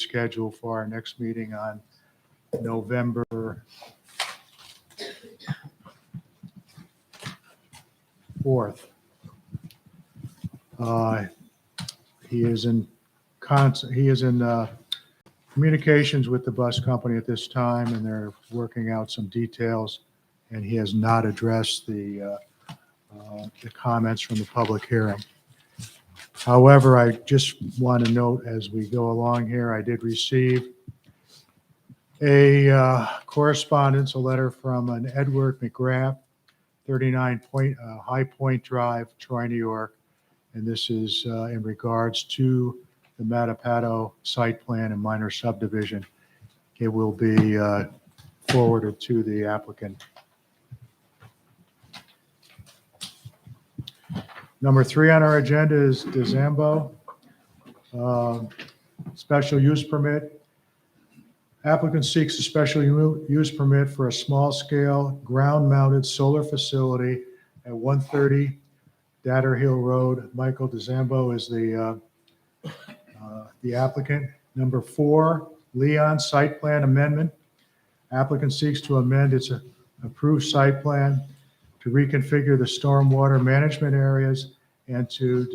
schedule for our next meeting on November 4th. He is in communications with the bus company at this time, and they're working out some details, and he has not addressed the comments from the public hearing. However, I just want to note as we go along here, I did receive a correspondence, a letter from an Edward McGrath, 39 High Point Drive, Troy, New York. And this is in regards to the Mattapato site plan and minor subdivision. It will be forwarded to the applicant. Number 3 on our agenda is DeZambo, special use permit. Applicant seeks a special use permit for a small-scale ground-mounted solar facility at 130 Datter Hill Road. Michael DeZambo is the applicant. Number 4, Leon site plan amendment. Applicant seeks to amend its approved site plan to reconfigure the stormwater management areas and to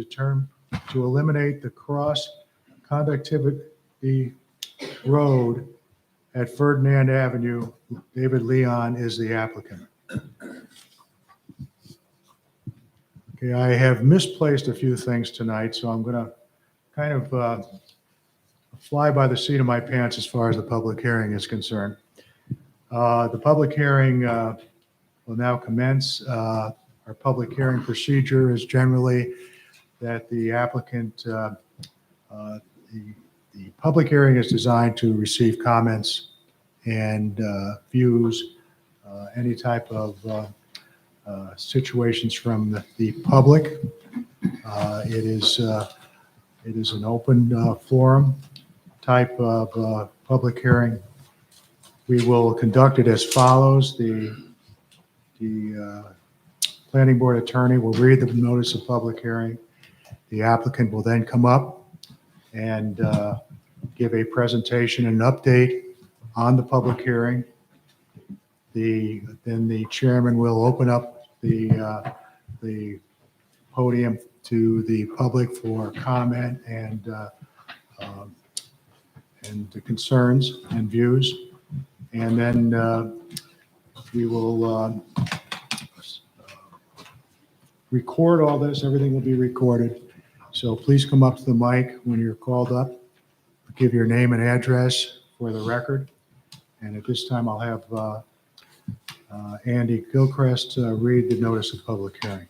eliminate the cross conductivity road at Ferdinand Avenue. David Leon is the applicant. Okay, I have misplaced a few things tonight, so I'm going to kind of fly by the seat of my pants as far as the public hearing is concerned. The public hearing will now commence. Our public hearing procedure is generally that the applicant, the public hearing is designed to receive comments and views, any type of situations from the public. It is an open forum type of public hearing. We will conduct it as follows. The planning board attorney will read the notice of public hearing. The applicant will then come up and give a presentation and update on the public hearing. Then the chairman will open up the podium to the public for comment and the concerns and views. And then we will record all this. Everything will be recorded. So please come up to the mic when you're called up. Give your name and address for the record. And at this time, I'll have Andy Gilchrist read the notice of public hearing.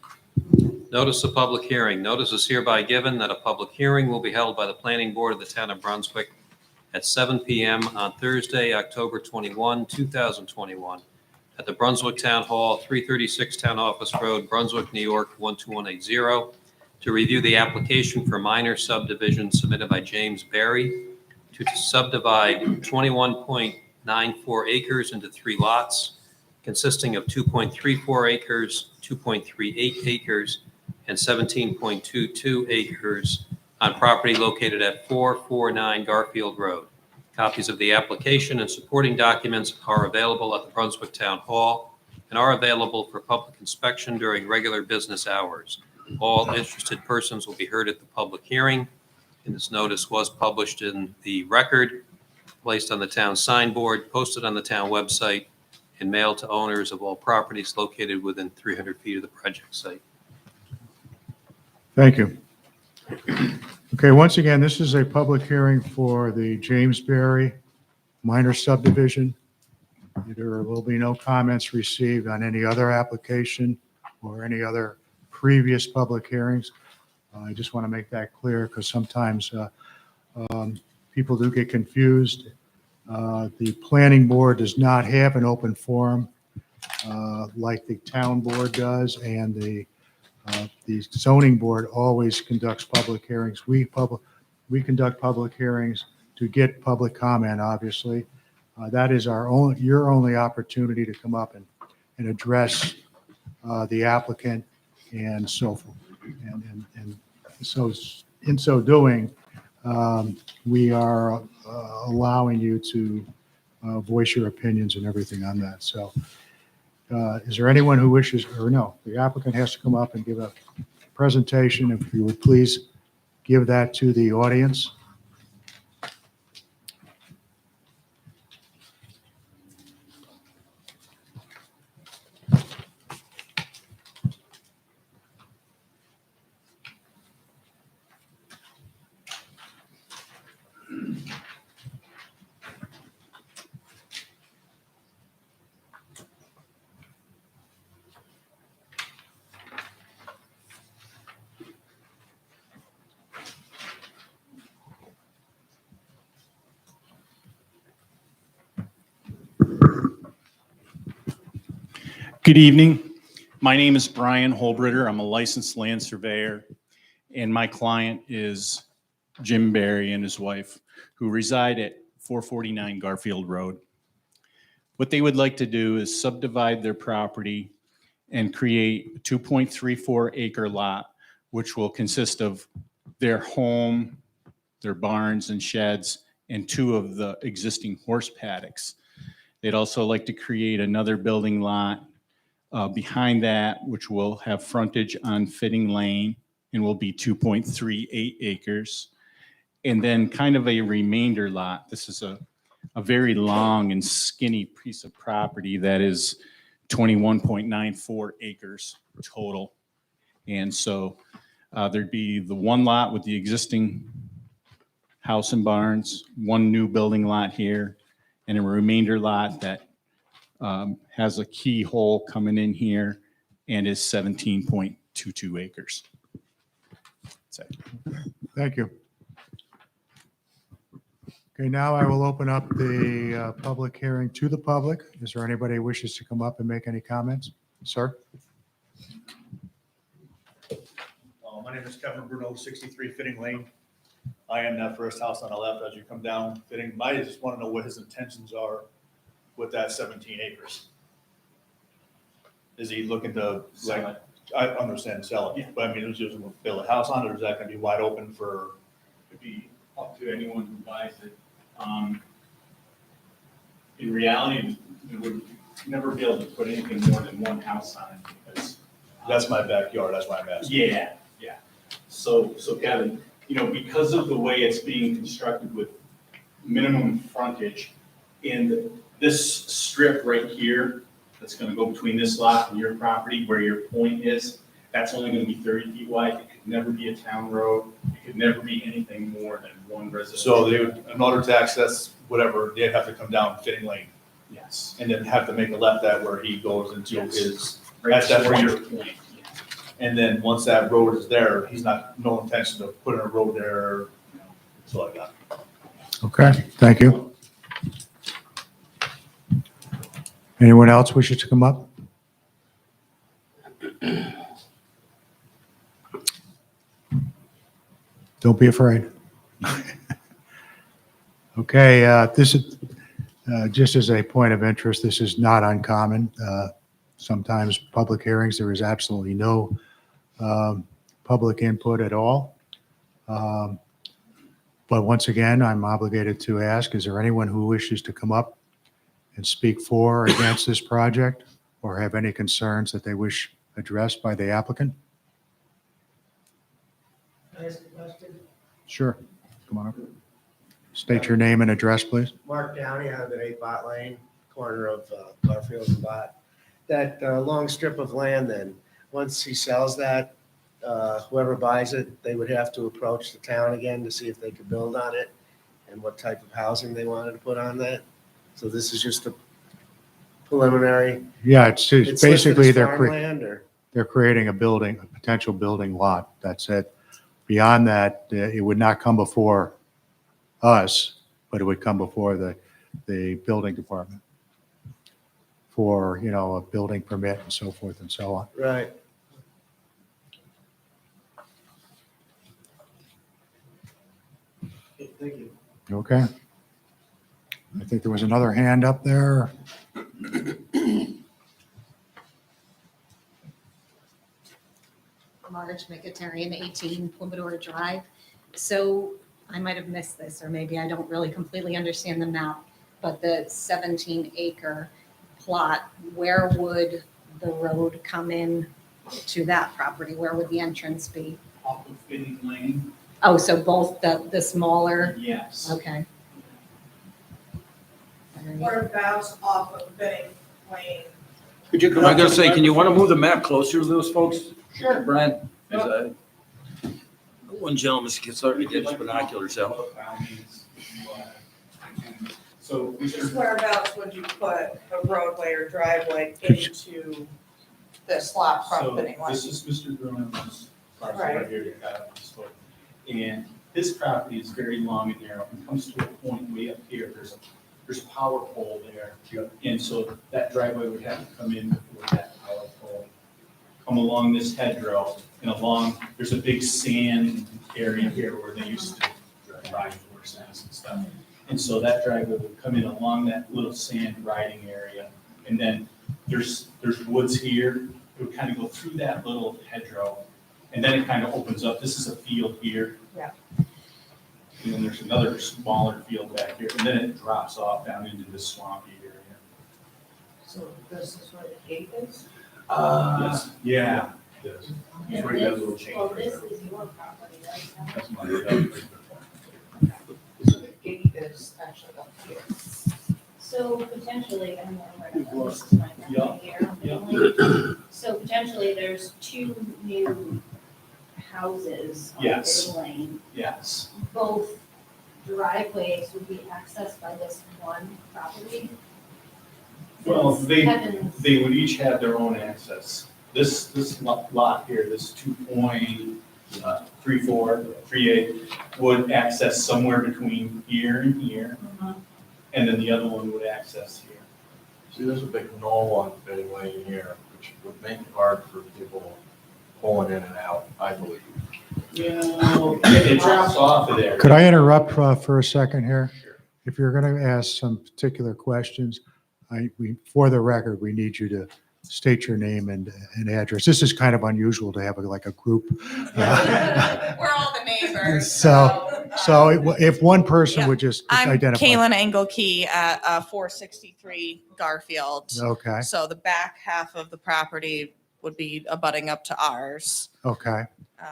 Notice of public hearing. Notice is hereby given that a public hearing will be held by the Planning Board of the Town of Brunswick at 7 p.m. on Thursday, October 21, 2021, at the Brunswick Town Hall, 336 Town Office Road, Brunswick, New York, 12180, to review the application for minor subdivision submitted by James Berry to subdivide 21.94 acres into 3 lots, consisting of 2.34 acres, 2.38 acres, and 17.22 acres on property located at 449 Garfield Road. Copies of the application and supporting documents are available at the Brunswick Town Hall and are available for public inspection during regular business hours. All interested persons will be heard at the public hearing, and this notice was published in the Record, placed on the town signboard, posted on the town website, and mailed to owners of all properties located within 300 feet of the project site. Thank you. Okay, once again, this is a public hearing for the James Berry minor subdivision. There will be no comments received on any other application or any other previous public hearings. I just want to make that clear because sometimes people do get confused. The planning board does not have an open forum like the town board does, and the zoning board always conducts public hearings. We conduct public hearings to get public comment, obviously. That is your only opportunity to come up and address the applicant and so forth. And so in so doing, we are allowing you to voice your opinions and everything on that. So is there anyone who wishes, or no, the applicant has to come up and give a presentation. If you would please give that to the audience. Good evening. My name is Brian Holbritter. I'm a licensed land surveyor, and my client is Jim Barry and his wife, who reside at 449 Garfield Road. What they would like to do is subdivide their property and create a 2.34 acre lot, which will consist of their home, their barns and sheds, and 2 of the existing horse paddocks. They'd also like to create another building lot behind that, which will have frontage on Fitting Lane and will be 2.38 acres. And then kind of a remainder lot. This is a very long and skinny piece of property that is 21.94 acres total. And so there'd be the 1 lot with the existing house and barns, 1 new building lot here, and a remainder lot that has a keyhole coming in here and is 17.22 acres. That's it. Thank you. Okay, now I will open up the public hearing to the public. Is there anybody who wishes to come up and make any comments? Sir? My name is Kevin Bruno, 63 Fitting Lane. I am that first house on the left as you come down Fitting. I just want to know what his intentions are with that 17 acres. Is he looking to, like, I understand sell it, Yeah. but I mean, is he just going to build a house on it, or is that going to be wide open for? Could be up to anyone who buys it. In reality, we would never be able to put anything more than 1 house on it because. That's my backyard, that's why I'm asking. Yeah. So Kevin, because of the way it's being constructed with minimum frontage and this strip right here, that's gonna go between this lot and your property where your point is, that's only gonna be 30 feet wide. It could never be a town road. It could never be anything more than 1 residential. So they would, in order to access whatever, they'd have to come down Fitting Lane Yes. and then have to make a left at where he goes into Yes. his, Right At that before point. your point, yeah. and then once that road is there, he's no intention of putting a road there. That's all I got. Okay, thank you. Anyone else wishes to come up? Don't be afraid. Okay, this is, just as a point of interest, this is not uncommon. Sometimes public hearings, there is absolutely no public input at all. But once again, I'm obligated to ask, is there anyone who wishes to come up and speak for or against this project or have any concerns that they wish addressed by the applicant? Can I ask a question? Sure. Come on up. State your name and address, please. Mark Downey, I live at 8 Bot Lane, corner of Garfield and Bot. That long strip of land then, once he sells that, whoever buys it, they would have to approach the town again to see if they could build on it and what type of housing they wanted to put on that. So this is just a preliminary. Yeah, it's It's basically listed as they're farmland or? creating a building, a potential building lot. That's it. Beyond that, it would not come before us, but it would come before the building department for, a building permit and so forth and so on. Right. Okay, thank you. Okay. I think there was another hand up there. Marge McAtarian, 18 Pomodoro Drive. So I might have missed this, or maybe I don't really completely understand the map, but the 17-acre plot, where would the road come in to that property? Where would the entrance be? Off of Fitting Lane, Oh, so both the smaller, yes. okay. Whereabouts off of Benning Lane? Could you come I up gotta to say, the can you want to microphone? move the map closer to those folks? Sure. Brian, as one gentleman starting to get his binoculars out. So, Just Mr. whereabouts would you put a roadway or driveway into this lot from So Benning Lane? this is Mr. Gruno's parcel Right. right here that got up this way. And his property is very long and narrow. It comes to a point way up here, there's a power pole there. And so that driveway would have to come in before that power pole. Come along this hedgerow and along, there's a big sand area here where they used to ride horses and stuff. And so that driveway would come in along that little sand riding area. And then there's woods here. It would kind of go through that little hedgerow. And then it kind of opens up. This is a field here. Yeah. And then there's another smaller field back here. And then it drops off down into this swampy area. So this is where the gate is? Yes. Yeah. It is. It's where you have a little change Well, right this there. is your property, right? That's my, that was a pretty good point. So the gate is actually up here. So potentially, I'm not this is my Yeah, property here. yeah. So potentially, there's two new houses on Yes. Big Lane. Yes. Both driveways would be accessed by this one property. Well, Since they Kevin's- would each have their own access. This lot here, this 2.3438 would access somewhere between here and here. And then the other one would access here. See, there's a big knoll on Betty Lane here, which would make it hard for people pulling in and out, I believe. Yeah, it drops off of there. Could I interrupt for a second here? If you're going to ask some particular questions, for the record, we need you to state your name and address. This is kind of unusual to have like a group. We're all the neighbors. So if one person would just I'm identify. Kaylin Engelkey at 463 Garfield. Okay, So the back half of the property would be abutting up to ours. okay. Um,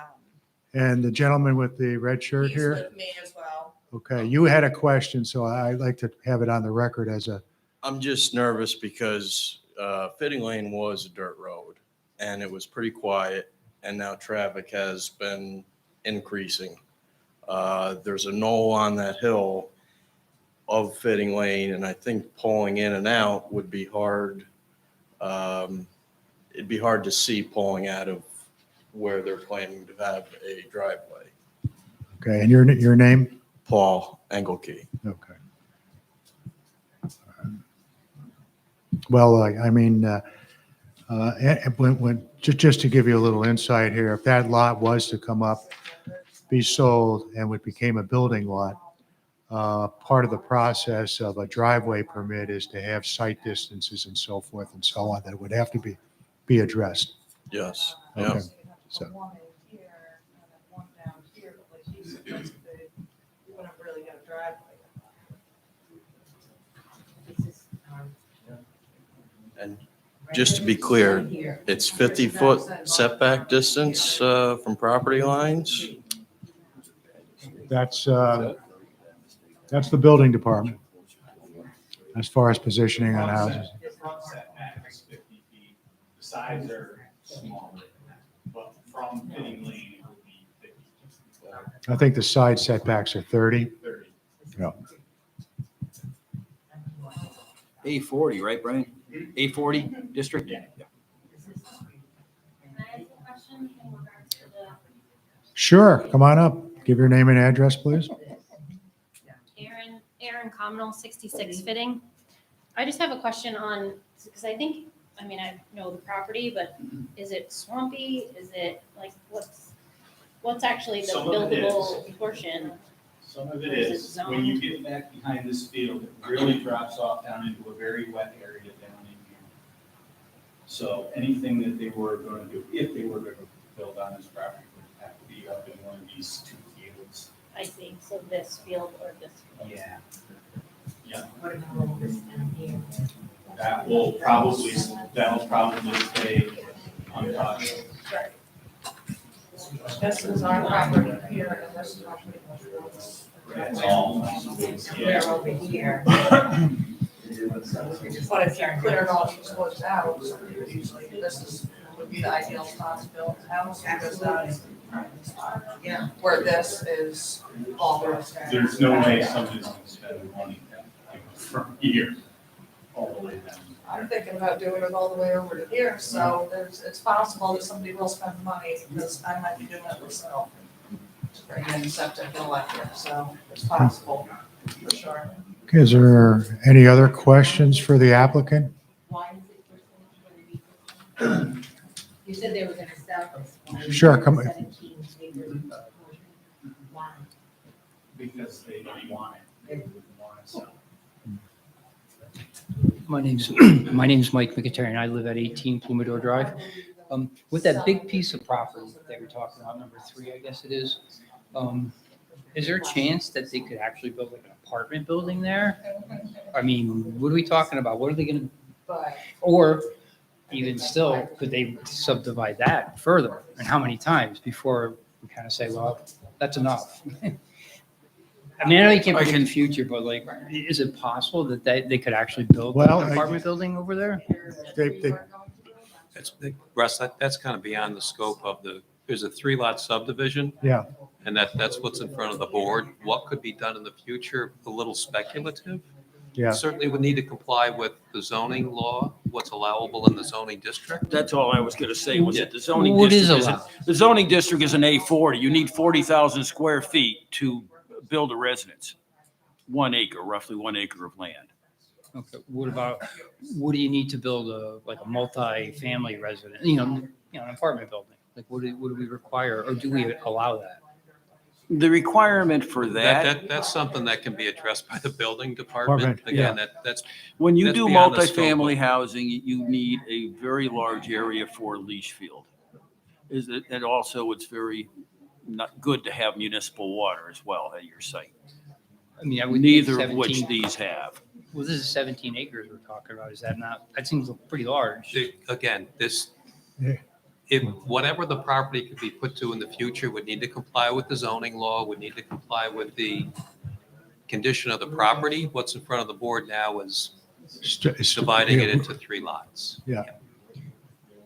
And the gentleman with the red shirt He's here? with me as well. Okay, you had a question, so I'd like to have it on the record as a, I'm just nervous because Fitting Lane was a dirt road and it was pretty quiet and now traffic has been increasing. There's a knoll on that hill of Fitting Lane and I think pulling in and out would be hard. It'd be hard to see pulling out of where they're planning to have a driveway. okay, and your name? Paul Engelkey. Okay. Well, I mean, just to give you a little insight here, if that lot was to come up, be sold and it became a building lot, part of the process of a driveway permit is to have site distances and so forth and so on that would have to be addressed. Yes. Okay. Yeah. So- One in here and then one down here, but like you said, that's big. You wouldn't really get a driveway. And just to be clear, it's 50-foot setback distance from property lines? That's the building department as far as positioning on houses. The front setback is 50 feet. The sides are smaller. But from Fitting Lane, it would be 50. I think the side setbacks are 30. 30. Yeah. A40, right, Brian? A40 district? Can I ask a question in regards to the Sure, come on up. Give your name and address, please. Aaron Communal 66 Fitting? I just have a question on, because I think, I mean, I know the property, but is it swampy? Is it like, what's actually the Some of it buildable portion? Some of it Or is it is, when you get back behind this field, it really drops off down into a very wet area down in here. So anything that they were going to do, if they were going to build on this property, would have to be up in one of these two fields. I see, so this field or this field? Yeah. What about all this down here? That'll probably stay untouched. This is our property here, and this is our pretty much roads. It's all, They're over here. But if you cleared all these woods out, usually this would be the ideal spot to build a house, because that's, yeah, where this is all the rest. there's no way somebody's gonna spend money from here all the way down. I'm thinking about doing it all the way over to here, so it's possible that somebody will spend money, because I might be doing it myself. To bring in septic and electric, so it's possible, for sure. Okay, is there any other questions for the applicant? You said they were gonna sell this. Sure, come on. 17 acres. Why? Because they don't want it. They wouldn't want it, so. My name's Mike McIntyre, I live at 18 Plumidor Drive. With that big piece of property that you're talking about, number 3, I guess it is there a chance that they could actually build like an apartment building there? I mean, what are we talking about? What are they gonna, But or even still, could they subdivide that further? And how many times before we kind of say, well, that's enough? I mean, I know you can't predict the future, but like, is it possible that they could actually build Well, an apartment building over there? They- Russ, that's kind of beyond the scope of there's a 3-lot subdivision. Yeah. And that's what's in front of the board. What could be done in the future, a little speculative. Yeah. Certainly would need to comply with the zoning law, what's allowable in the zoning district. That's all I was gonna say, was that the zoning What is district allowed? the zoning district is an A40. You need 40,000 square feet to build a residence. 1 acre, roughly 1 acre of land. Okay, what do you need to build like a multi-family resident, an apartment building? Like, what do we require, or do we allow that? The requirement for that, That's something that can be addressed by the building department. Department, Again, that's, when you that's do beyond the scope of- multifamily housing, you need a very large area for a leach field. And also it's very not good to have municipal water as well at your site. I mean, I would think Neither of which 17 these have. Well, this is 17 acres we're talking about. Is that not, that seems pretty large. again, Yeah. if whatever the property could be put to in the future would need to comply with the zoning law, would need to comply with the condition of the property. What's in front of the board now is dividing it into 3 lots. Yeah.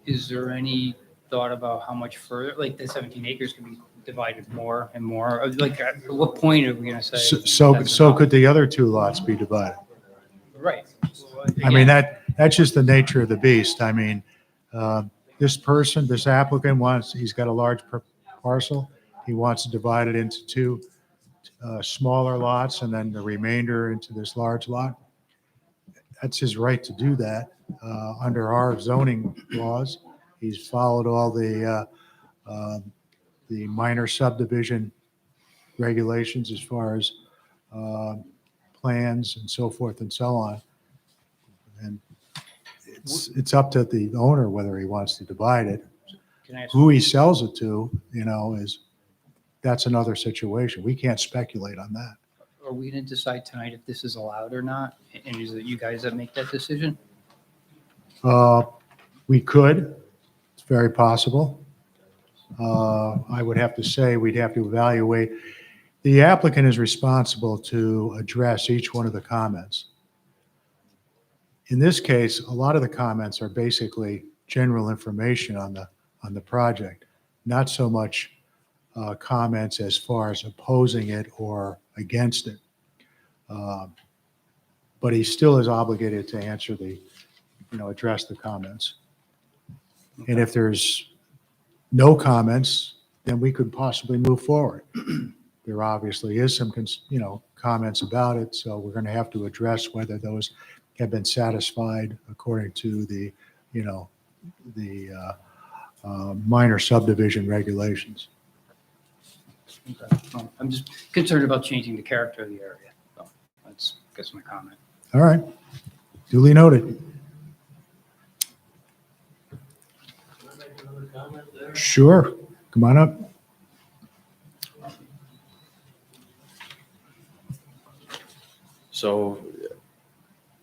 Is there any thought about how much further, like the 17 acres could be divided more and more? Like, at what point are we going to say? So that's enough? could the other 2 lots be divided? Right. I mean, that's just the nature of the beast. I mean, this applicant he's got a large parcel. He wants to divide it into 2 smaller lots and then the remainder into this large lot. That's his right to do that under our zoning laws. He's followed all the minor subdivision regulations as far as plans and so forth and so on. And it's up to the owner whether he wants to divide it. Can I ask, Who he sells it to, that's another situation. We can't speculate on that. are we going to decide tonight if this is allowed or not? And is it you guys that make that decision? We could, it's very possible. I would have to say we'd have to evaluate. The applicant is responsible to address each one of the comments. In this case, a lot of the comments are basically general information on the project, not so much comments as far as opposing it or against it. But he still is obligated to answer address the comments. And if there's no comments, then we could possibly move forward. There obviously is some, comments about it, so we're going to have to address whether those have been satisfied according to the minor subdivision regulations. Okay. Well, I'm just concerned about changing the character of the area. So that's, I guess, my comment. All right, duly noted. Sure, come on up. So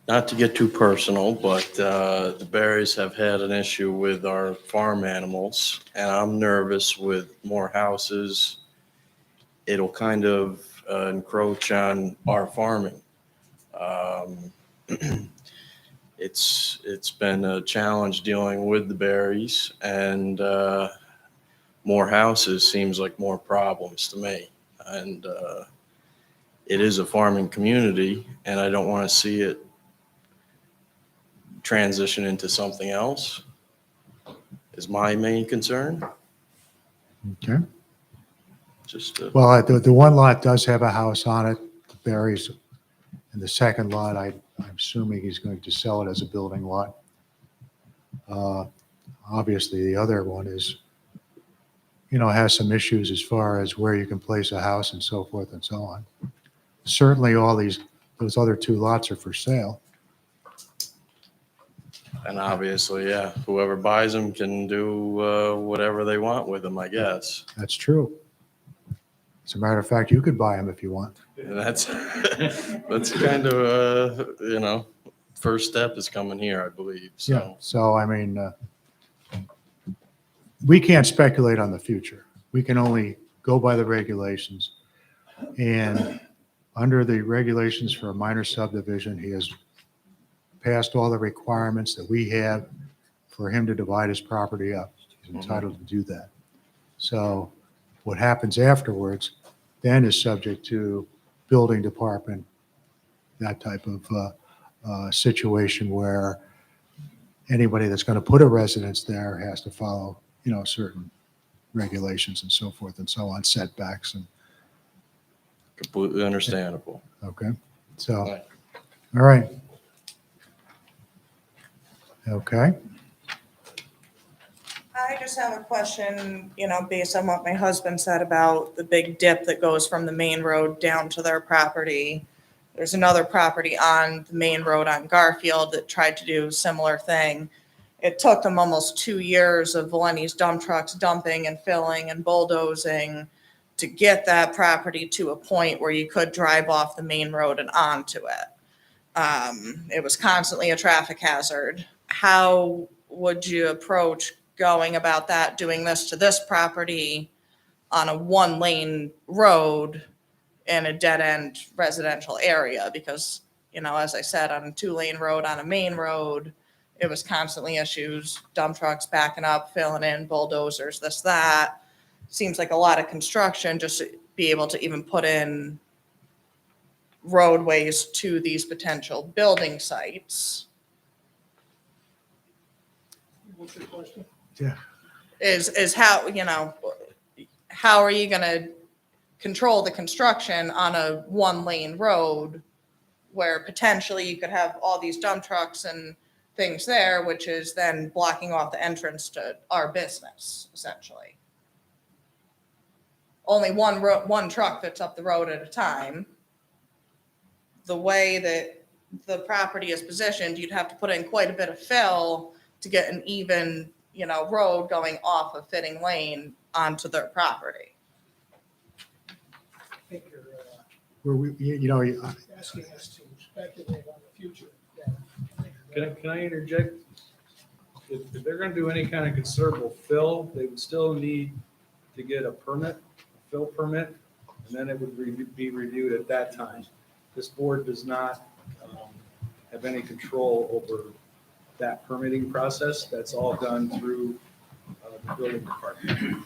not to get too personal, but the Berries have had an issue with our farm animals, and I'm nervous with more houses. It'll kind of encroach on our farming. It's been a challenge dealing with the Berries, and more houses seems like more problems to me. And it is a farming community, and I don't want to see it transition into something else, is my main concern. Okay. Just Well, the one lot does have a house on it, the Berries, and the second lot, I'm assuming he's going to sell it as a building lot. Obviously, the other one is, has some issues as far as where you can place a house and so forth and so on. Certainly, those other two lots are for sale. And obviously, yeah, whoever buys them can do whatever they want with them, I guess. That's true. As a matter of fact, you could buy them if you want. And that's kind of first step is coming here, I believe. Yeah. So So, I mean, we can't speculate on the future. We can only go by the regulations. And under the regulations for a minor subdivision, he has passed all the requirements that we have for him to divide his property up. He's entitled to do that. So what happens afterwards then is subject to building department, that type of situation where anybody that's going to put a residence there has to follow, certain regulations and so forth and so on, setbacks and, completely understandable. okay. So, Right. all right. Okay. I just have a question, based on what my husband said about the big dip that goes from the main road down to their property. There's another property on the main road on Garfield that tried to do a similar thing. It took them almost 2 years of Valenti's dump trucks dumping and filling and bulldozing to get that property to a point where you could drive off the main road and onto it. It was constantly a traffic hazard. How would you approach going about that, doing this to this property on a 1-lane road in a dead-end residential area? Because, as I said, on a 2-lane road, on a main road, it was constantly issues, dump trucks backing up, filling in, bulldozers, this, that. Seems like a lot of construction just to be able to even put in roadways to these potential building sites. What's your question? Yeah. Is how, how are you gonna control the construction on a 1-lane road where potentially you could have all these dump trucks and things there, which is then blocking off the entrance to our business, essentially. Only one truck fits up the road at a time. The way that the property is positioned, you'd have to put in quite a bit of fill to get an even, road going off of Fitting Lane onto their property. I think you're Where we, asking us to speculate on the future. Can I interject? If they're gonna do any kind of considerable fill, they would still need to get a permit, a fill permit, and then it would be reviewed at that time. This board does not have any control over that permitting process. That's all done through the building department.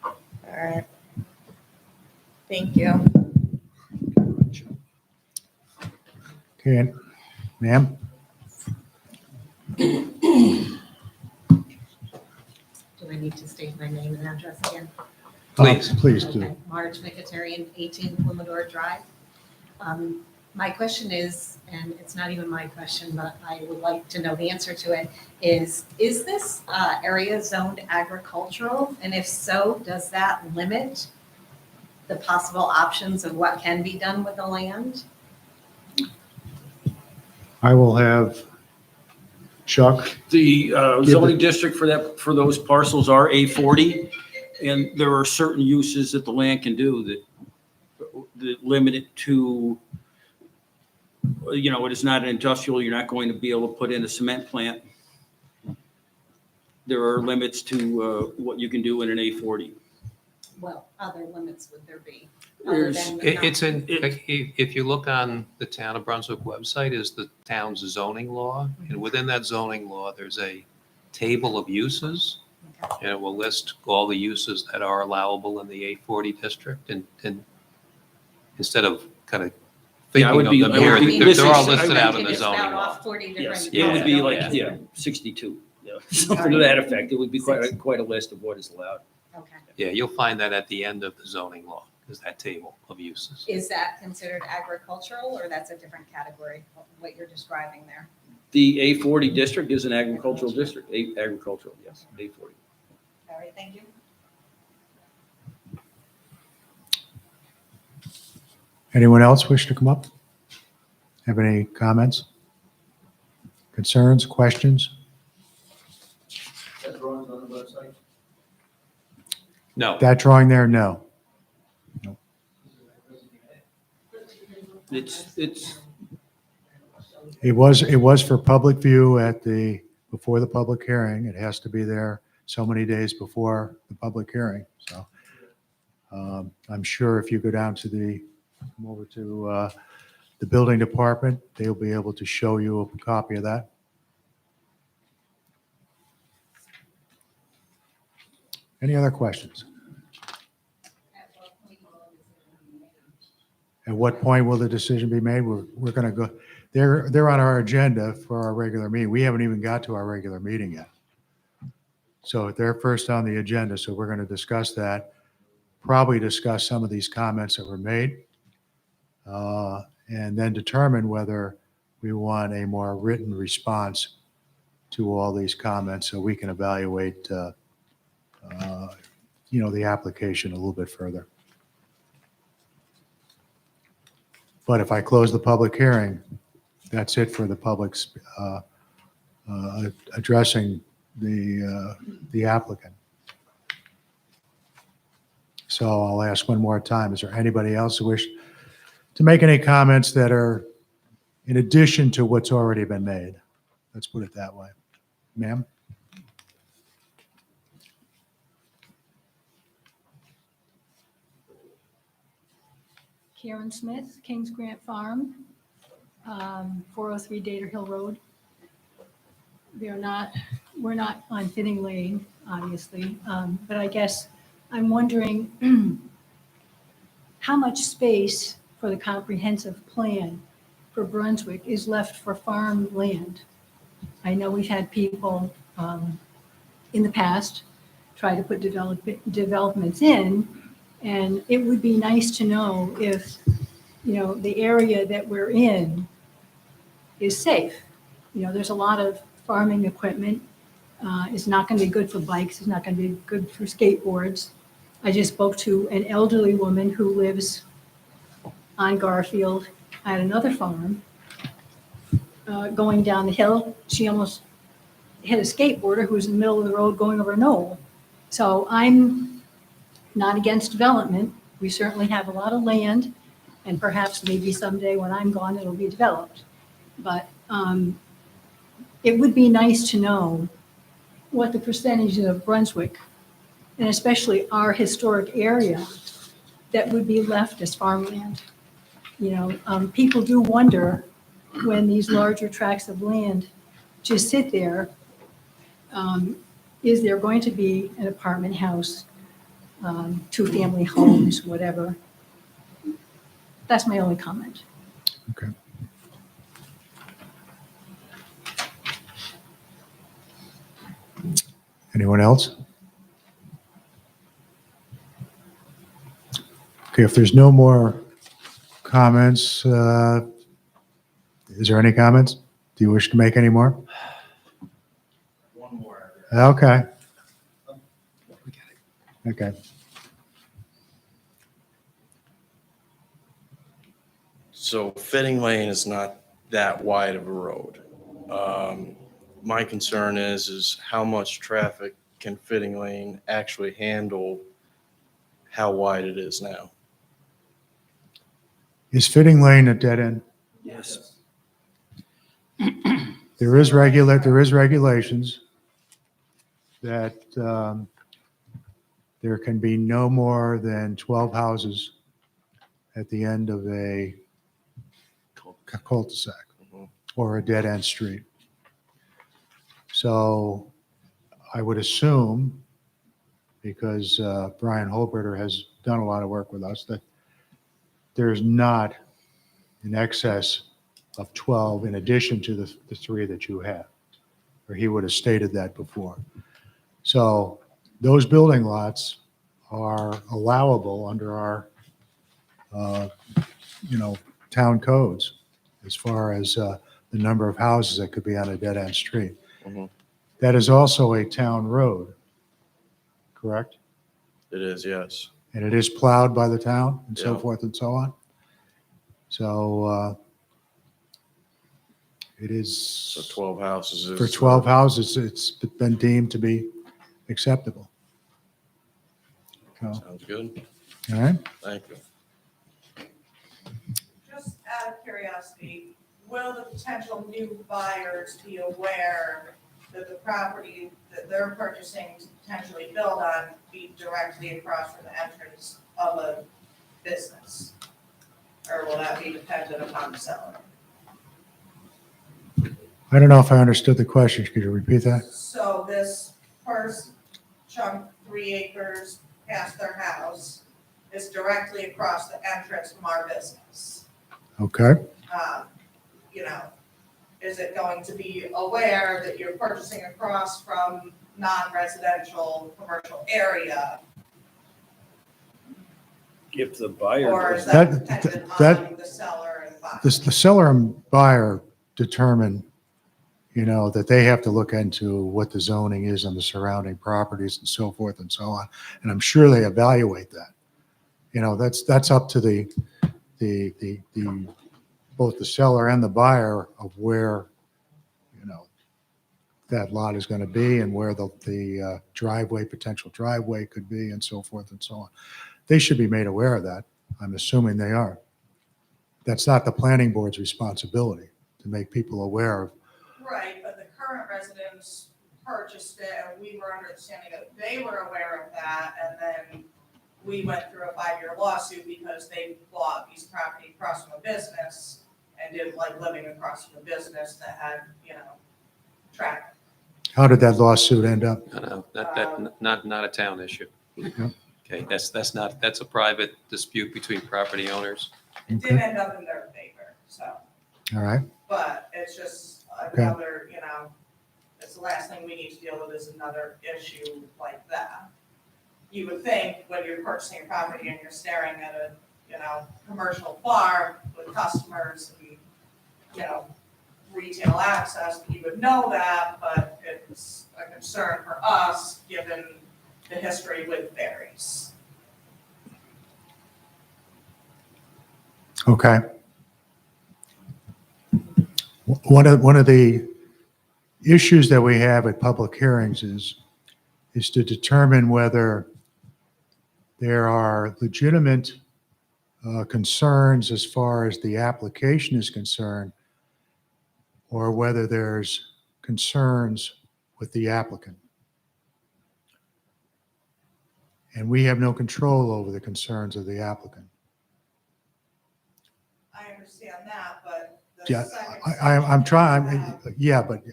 All right. Thank you. okay, and ma'am? Do I need to state my name and address again? Please. Please do. Okay. Marge Mkhitaryan, 18 Plumidor Drive. My question is, and it's not even my question, but I would like to know the answer to it, is this area zoned agricultural? And if so, does that limit the possible options of what can be done with the land? I will have Chuck. The zoning district for those parcels are A40, and there are certain uses that the land can do that limit it to you know, it is not an industrial, you're not going to be able to put in a cement plant. There are limits to what you can do in an A40. Well, other limits would there be? Other There's, than the It's in, It- if you look on the Town of Brunswick website, is the town's zoning law. And within that zoning law, there's a table of uses. And it will list all the uses that are allowable in the A40 district. And instead of kind of Yeah, I would thinking of be- them I would here, be they're all listed- listed out in It the is zoning about law. off 40 yes, different. it would be like, categories. yeah, 62, yeah, something to that effect. It would be quite a list of what is allowed. Okay. Yeah, you'll find that at the end of the zoning law, is that table of uses. Is that considered agricultural or that's a different category, what you're describing there? The A40 district is an agricultural district, agricultural, yes, A40. All right, thank you. Anyone else wish to come up? Have any comments? Concerns, questions? That drawing's on the website. No, That drawing there, no. It's, It was for public view before the public hearing. It has to be there so many days before the public hearing, so. I'm sure if you go down come over to the building department, they'll be able to show you a copy of that. Any other questions? At what point will the decision be made? We're going to go, they're on our agenda for our regular meeting. We haven't even got to our regular meeting yet. So they're first on the agenda, so we're going to discuss that, probably discuss some of these comments that were made, and then determine whether we want a more written response to all these comments so we can evaluate, the application a little bit further. But if I close the public hearing, that's it for the public's addressing the applicant. So I'll ask one more time. Is there anybody else who wish to make any comments that are in addition to what's already been made? Let's put it that way. Ma'am? Karen Smith, Kings Grant Farm, 403 Dater Hill Road. We're not on Fitting Lane, obviously, but I guess I'm wondering how much space for the comprehensive plan for Brunswick is left for farmland. I know we've had people in the past try to put developments in, and it would be nice to know if, the area that we're in is safe. There's a lot of farming equipment. It's not going to be good for bikes. It's not going to be good for skateboards. I just spoke to an elderly woman who lives on Garfield at another farm. Going down the hill, she almost hit a skateboarder who was in the middle of the road going over a knoll. So I'm not against development. We certainly have a lot of land, and perhaps maybe someday when I'm gone, it'll be developed. But it would be nice to know what the percentage of Brunswick, and especially our historic area, that would be left as farmland. People do wonder when these larger tracts of land just sit there, is there going to be an apartment house, two-family homes, whatever? That's my only comment. Okay. Anyone else? Okay, if there's no more comments, is there any comments? Do you wish to make any more? One more. Okay. Okay. So Fitting Lane is not that wide of a road. My concern is how much traffic can Fitting Lane actually handle how wide it is now? Is Fitting Lane a dead end? yes. There is regulations that there can be no more than 12 houses at the end of a cul-de-sac or a dead-end street. So I would assume, because Brian Holbritter has done a lot of work with us, that there's not in excess of 12 in addition to the 3 that you have, or he would have stated that before. So those building lots are allowable under our, town codes as far as the number of houses that could be on a dead-end street. Mhm. That is also a town road, correct? It is, yes. And it is plowed by the town and so Yeah. forth and so on. So it So is, 12 houses is. for 12 houses, it's been deemed to be acceptable. So, Sounds good. all right, Thank you. Just out of curiosity, will the potential new buyers be aware that the property that they're purchasing to potentially build on be directly across from the entrance of a business? Or will that be dependent upon the seller? I don't know if I understood the question. Could you repeat that? So this first chunk, 3 acres past their house, is directly across the entrance from our business. Okay. You know, is it going to be aware that you're purchasing across from non-residential commercial area? If the Or buyer, is that That- dependent that- on the seller and buyer? The seller and buyer determine, that they have to look into what the zoning is on the surrounding properties and so forth and so on. And I'm sure they evaluate that. That's up to the both the seller and the buyer of where, that lot is going to be and where the driveway, potential driveway could be and so forth and so on. They should be made aware of that. I'm assuming they are. That's not the planning board's responsibility to make people aware of. Right, but the current residents purchased it and we were under the understanding that they were aware of that. And then we went through a 5-year lawsuit because they bought piece of property across from a business and didn't like living across from a business that had, traffic. How did that lawsuit end up? No, not a town issue. Yeah. Okay, that's a private dispute between property owners. It did end up in their favor, so, All right. but it's just Okay. another, it's the last thing we need to deal with is another issue like that. You would think when you're purchasing a property and you're staring at a, commercial farm with customers and, retail access, that you would know that, but it's a concern for us, given the history with berries. Okay. One of the issues that we have at public hearings is to determine whether there are legitimate concerns as far as the application is concerned, or whether there's concerns with the applicant. And we have no control over the concerns of the applicant. I understand that, but the Yeah, second. I'm trying, yeah, but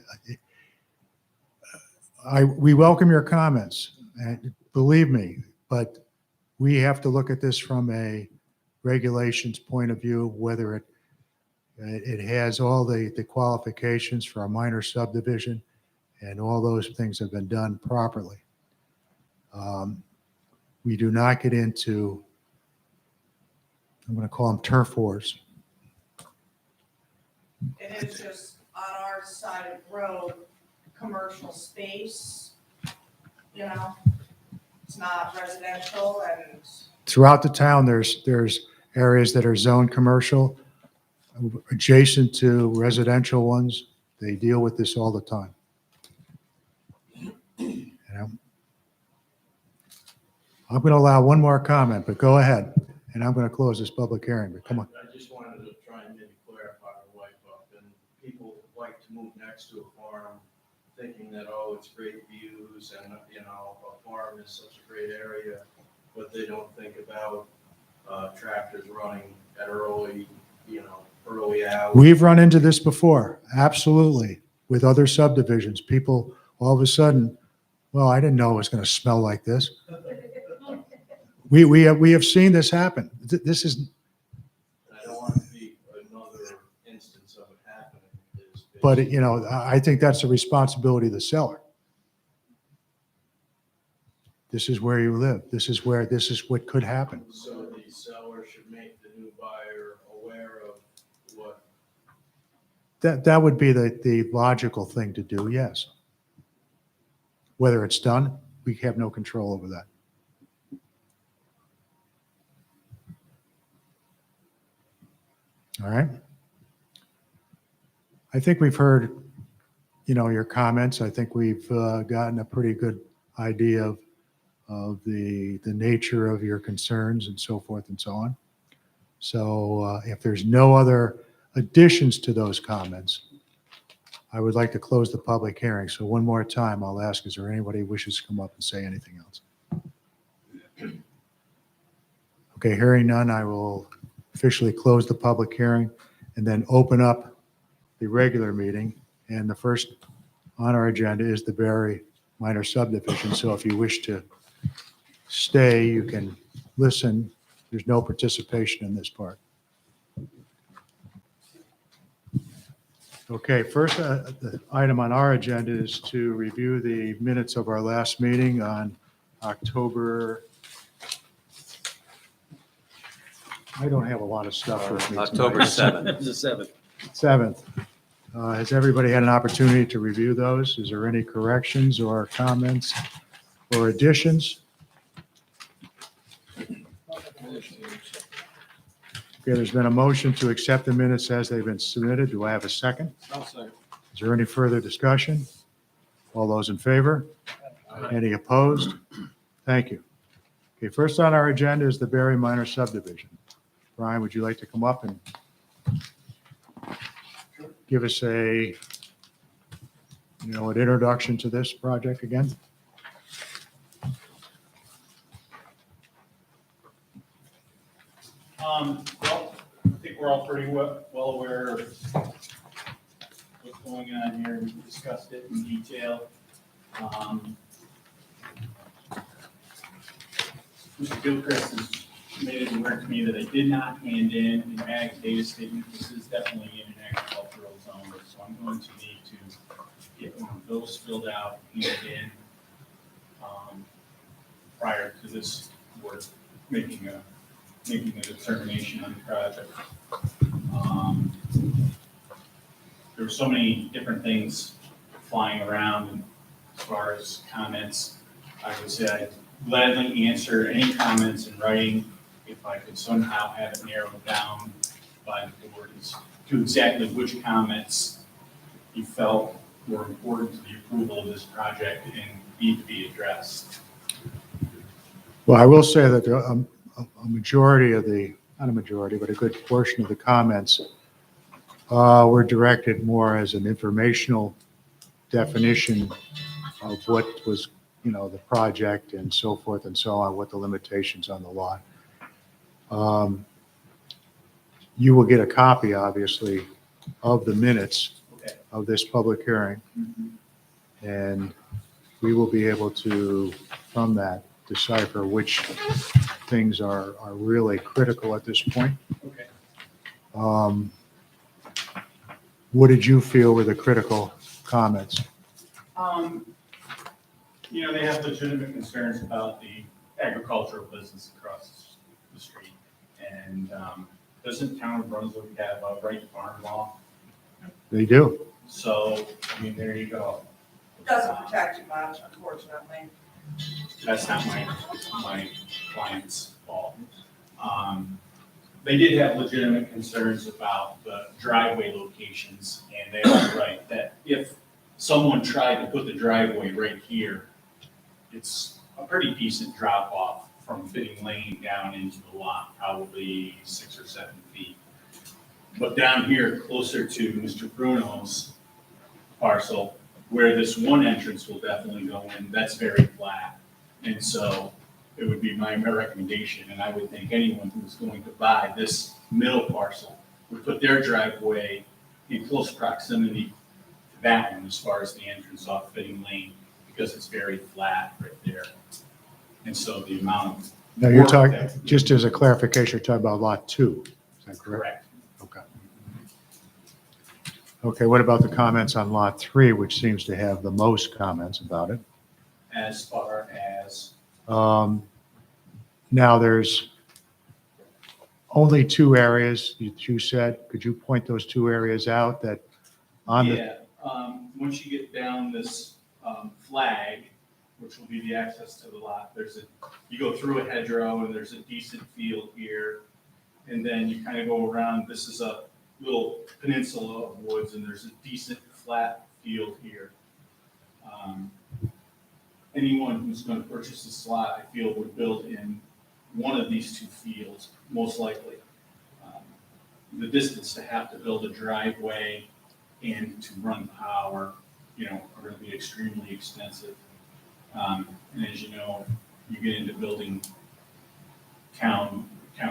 we welcome your comments, and believe me, but we have to look at this from a regulations point of view, whether it has all the qualifications for a minor subdivision, and all those things have been done properly. We do not get into, I'm going to call them turf wars. It is just on our side of the road, commercial space, it's not residential and Throughout the town, there's areas that are zoned commercial, adjacent to residential ones. They deal with this all the time. I'm going to allow one more comment, but go ahead. And I'm going to close this public hearing, but come on. I just wanted to try and maybe clarify the wipe up, and people like to move next to a farm, thinking that, oh, it's great views and, you know, a farm is such a great area, but they don't think about tractors running at early hours. We've run into this before, absolutely, with other subdivisions. People, all of a sudden, well, I didn't know it was going to smell like this. We have seen this happen. This is, I don't want to be another instance of it happening. but, you know, I think that's the responsibility of the seller. This is where you live. This is what could happen. So the seller should make the new buyer aware of what. That would be the logical thing to do, yes. Whether it's done, we have no control over that. All right. I think we've heard, you know, your comments. I think we've gotten a pretty good idea of the nature of your concerns and so forth and so on. So if there's no other additions to those comments, I would like to close the public hearing. So one more time, I'll ask, is there anybody who wishes to come up and say anything else? Okay, hearing none, I will officially close the public hearing and then open up the regular meeting. And the first on our agenda is the Berry minor subdivision. So if you wish to stay, you can listen. There's no participation in this part. Okay, first the item on our agenda is to review the minutes of our last meeting on October. I don't have a lot of stuff with me tonight. October 7th. The 7th. 7th. Has everybody had an opportunity to review those? Is there any corrections or comments or additions? Okay, there's been a motion to accept the minutes as they've been submitted. Do I have a second? I'll second. Is there any further discussion? All those in favor? Any opposed? Thank you. Okay, first on our agenda is the Berry minor subdivision. Brian, would you like to come up and give us an introduction to this project again? Well, I think we're all pretty well aware of what's going on here. We discussed it in detail. Mr. Gilchrist has made it aware to me that I did not hand in an ag data statement. This is definitely in an agricultural zone, so I'm going to need to get one of those filled out, handed in, prior to this board making a determination on the project. There were so many different things flying around, and as far as comments, I would say I'd gladly answer any comments in writing if I could somehow have it narrowed down by the board as to exactly which comments you felt were important to the approval of this project and need to be addressed. Well, I will say that a majority of not a majority, but a good portion of the comments were directed more as an informational definition of what was, the project and so forth and so on, what the limitations on the lot. You will get a copy, obviously, of the minutes of this public hearing. And we will be able to, from that, decipher which things are really critical at this point. Okay. What did you feel were the critical comments? They have legitimate concerns about the agricultural business across the street. And doesn't town of Brunswick have a right farm law? They do. So, there you go. It doesn't protect you much, unfortunately. That's not my client's fault. They did have legitimate concerns about the driveway locations, and they are right, that if someone tried to put the driveway right here, it's a pretty decent drop off from Fitting Lane down into the lot, probably 6 or 7 feet. But down here, closer to Mr. Bruno's, parcel where this one entrance will definitely go in, that's very flat. And so it would be my recommendation, and I would think anyone who's going to buy this middle parcel would put their driveway in close proximity to that one as far as the entrance off Fitting Lane, because it's very flat right there. And so the amount of. Now, you're work talking, that- just as a clarification, you're talking about lot 2. Is that correct? Correct. Okay. Okay, what about the comments on lot 3, which seems to have the most comments about it? As far as, Now, there's only 2 areas, you said. Could you point those 2 areas out that on the, yeah, once you get down this flag, which will be the access to the lot, you go through a hedgerow and there's a decent field here. And then you kind of go around, this is a little peninsula of woods and there's a decent flat field here. Anyone who's going to purchase this lot, I feel, would build in one of these 2 fields, most likely. The distance to have to build a driveway and to run power, are going to be extremely extensive. And as you know, you get into building town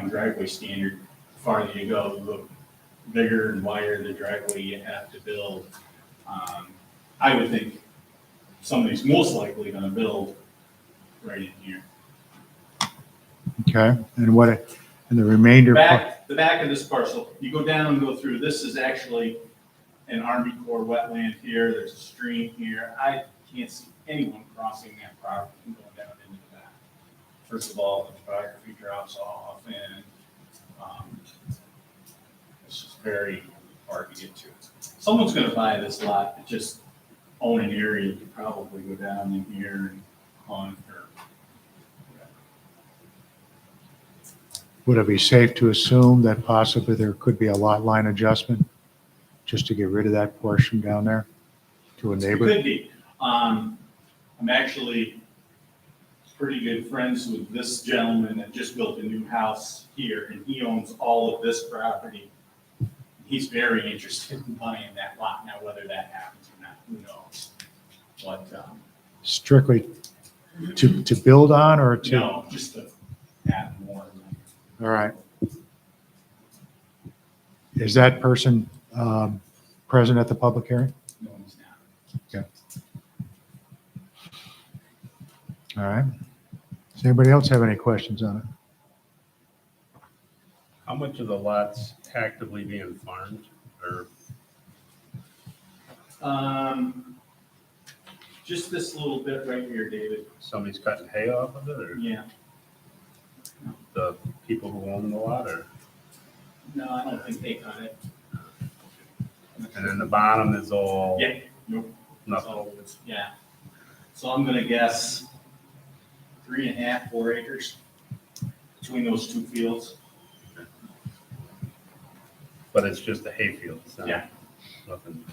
driveway standard, the farther you go, the bigger and wider the driveway you have to build. I would think somebody's most likely going to build right in here. okay, and the remainder? The back of this parcel, you go down and go through, this is actually an Army Corps wetland here, there's a stream here. I can't see anyone crossing that property and going down into the back. First of all, the topography drops off and it's just very hard to get to. Someone's gonna buy this lot, and just own an area, you could probably go down in here and on, or Would it be safe to assume that possibly there could be a lot line adjustment just to get rid of that portion down there to a it neighbor? could be. I'm actually pretty good friends with this gentleman that just built a new house here, and he owns all of this property. He's very interested in buying that lot. Now, whether that happens or not, who knows? But, Strictly to build on or to? no, just to add more. All right. Is that person present at the public hearing? No, he's not. All right. Does anybody else have any questions on it? How much of the lot's actively being farmed or? Just this little bit right here, David. Somebody's cutting hay off of it or Yeah. the people who own the lot or? No, I don't think they cut it. And then the bottom is all? Yeah. Nope. Nothing. So, yeah. So I'm gonna guess 3.5, 4 acres between those 2 fields. But it's just a hayfield. It's not Yeah. Nothing.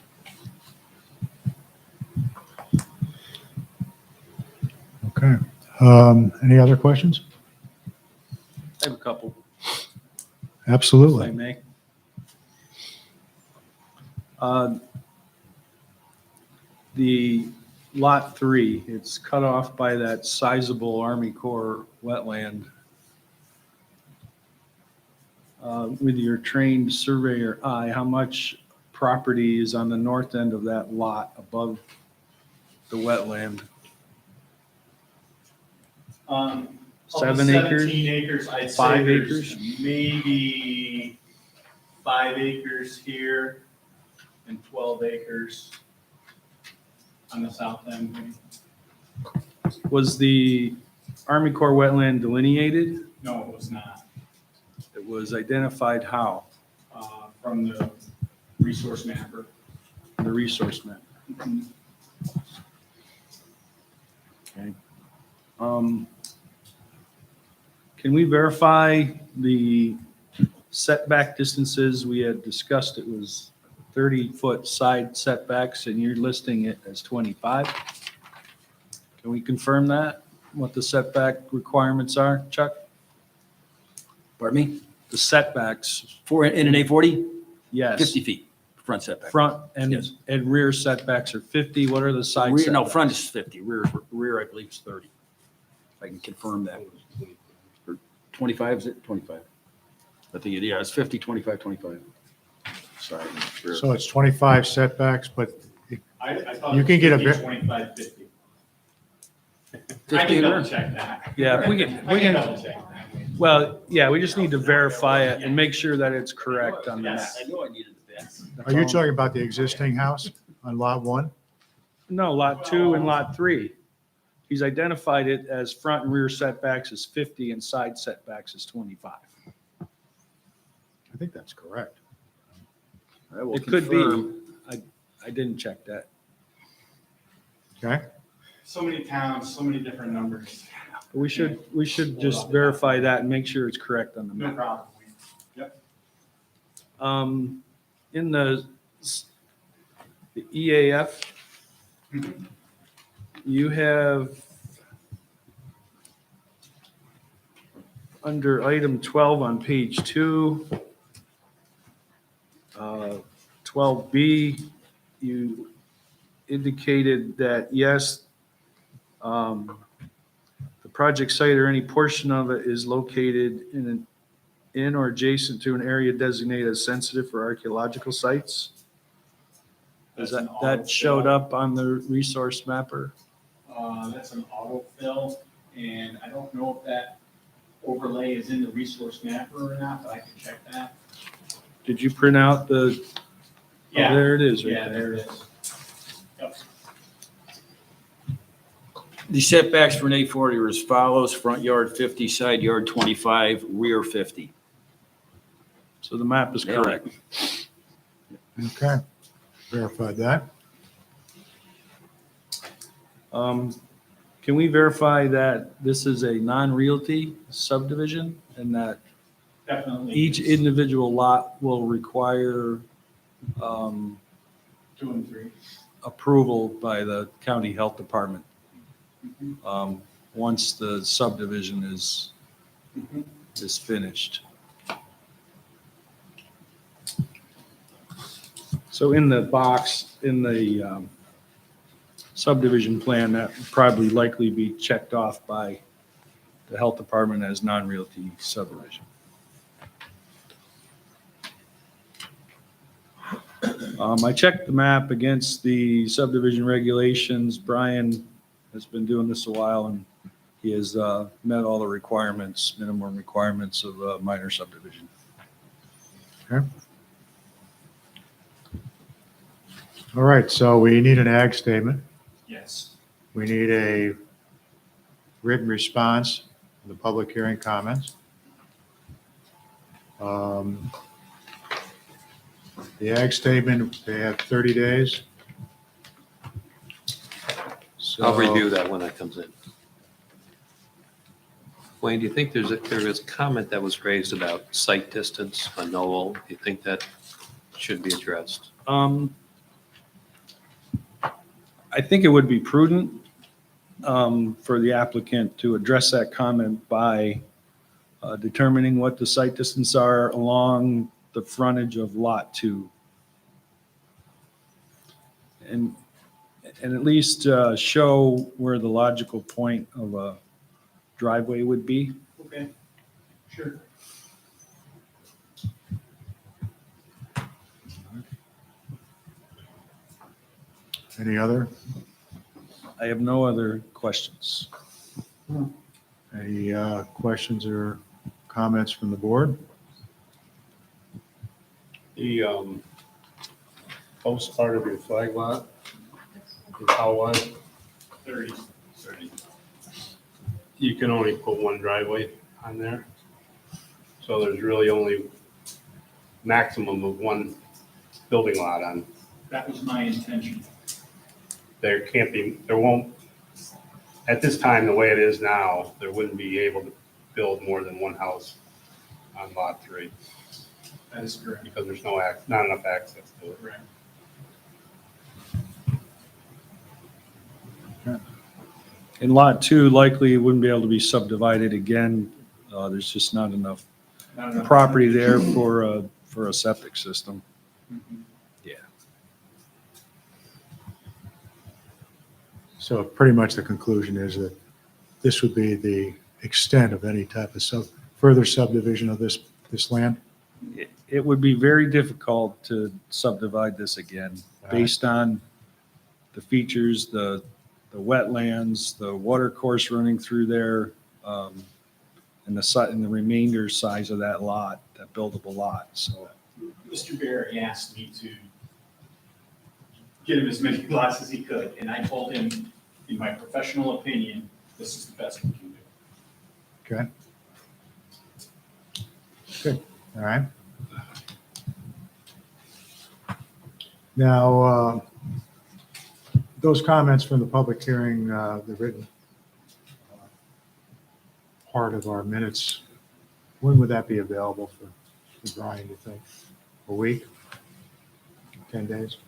Okay. Any other questions? I have a couple, if I Absolutely. may. The lot 3, it's cut off by that sizable Army Corps wetland. With your trained surveyor eye, how much property is on the north end of that lot above the wetland? Of the 7 acres? 17 acres, I'd say 5 there's acres? maybe 5 acres here and 12 acres on the south end. maybe. Was the Army Corps wetland delineated? No, it was not. It was identified how? From the resource mapper. The resource map. Okay. Can we verify the setback distances? We had discussed it was 30-foot side setbacks and you're listing it as 25. Can we confirm that? What the setback requirements are, Chuck? Pardon me? The setbacks, In an A40, yes. 50 feet. Front setback. Front and, Yes. and rear setbacks are 50. What are the side Rear, setbacks? no, front is 50, rear I believe is 30. If I can confirm that. Or 25, is it? 25. I think, yeah, it's 50, 25, 25. Sorry. rear. So it's 25 setbacks, but I thought You it can was get a 50, bit- 25, 50. I 50 can in double rear? check that. Yeah, we I can can double check that. well, yeah, we just need to verify it and make sure that it's correct on the map. Yes. I knew I needed the best. are you talking about the existing house on lot 1? No, lot 2 and lot 3. He's identified it as front and rear setbacks as 50 and side setbacks as 25. I think that's correct. I will It could be. confirm. I didn't check that. Okay? So many towns, so many different numbers. We should just verify that and make sure it's correct on the No map. problem. Yep. In the EAF, you have under item 12 on page 2, 12B, you indicated that, yes, the project site or any portion of it is located in or adjacent to an area designated as sensitive for archaeological sites. Is That's an that showed autofill. up on the resource mapper? That's an autofill, and I don't know if that overlay is in the resource mapper or not, but I can check that. Did you print out the, oh, Yeah. there it is, Yeah, right there there. it is. Yep. The setbacks for an 840 are as follows: front yard 50, side yard 25, rear 50. So the map is Nailed it. correct. Okay. Verified that. Can we verify that this is a non-realty subdivision and that Definitely. each individual lot will require 2 and 3. approval by the county health department once the subdivision is finished? So in the box, in the subdivision plan, that would probably likely be checked off by the health department as non-realty subdivision. I checked the map against the subdivision regulations. Brian has been doing this a while and he has met all the requirements, minimum requirements of a minor subdivision. Okay. All right, so we need an ag statement. Yes. We need a written response to the public hearing comments. The ag statement, they have 30 days. I'll So- review that when that comes in. Wayne, do you think there was a comment that was raised about site distance on Noel? Do you think that should be addressed? I think it would be prudent for the applicant to address that comment by determining what the site distance are along the frontage of Lot 2. And at least show where the logical point of a driveway would be. Okay. Sure. Any other? I have no other questions. Any questions or comments from the board? The post part of your flag lot is how wide? 30. You can only put one driveway on there. So there's really only maximum of one building lot on. That was my intention. There can't be, there won't, at this time, the way it is now, there wouldn't be able to build more than one house on lot 3 That is correct. because there's not enough access to it. Correct. In Lot 2, likely it wouldn't be able to be subdivided again. There's just not enough Not enough property there frontage. for a septic system. Mhm. Yeah. So pretty much the conclusion is that this would be the extent of any type of further subdivision of this land? It would be very difficult to subdivide this again, based on the features, the wetlands, the water course running through there, and the remainder size of that lot, that buildable lot, so. Mr. Barry asked me to get him as many lots as he could, and I told him, in my professional opinion, this is the best we can do. Okay. Good, all right. Now, those comments from the public hearing, the written part of our minutes, when would that be available for Brian, you think? A week? 10 days?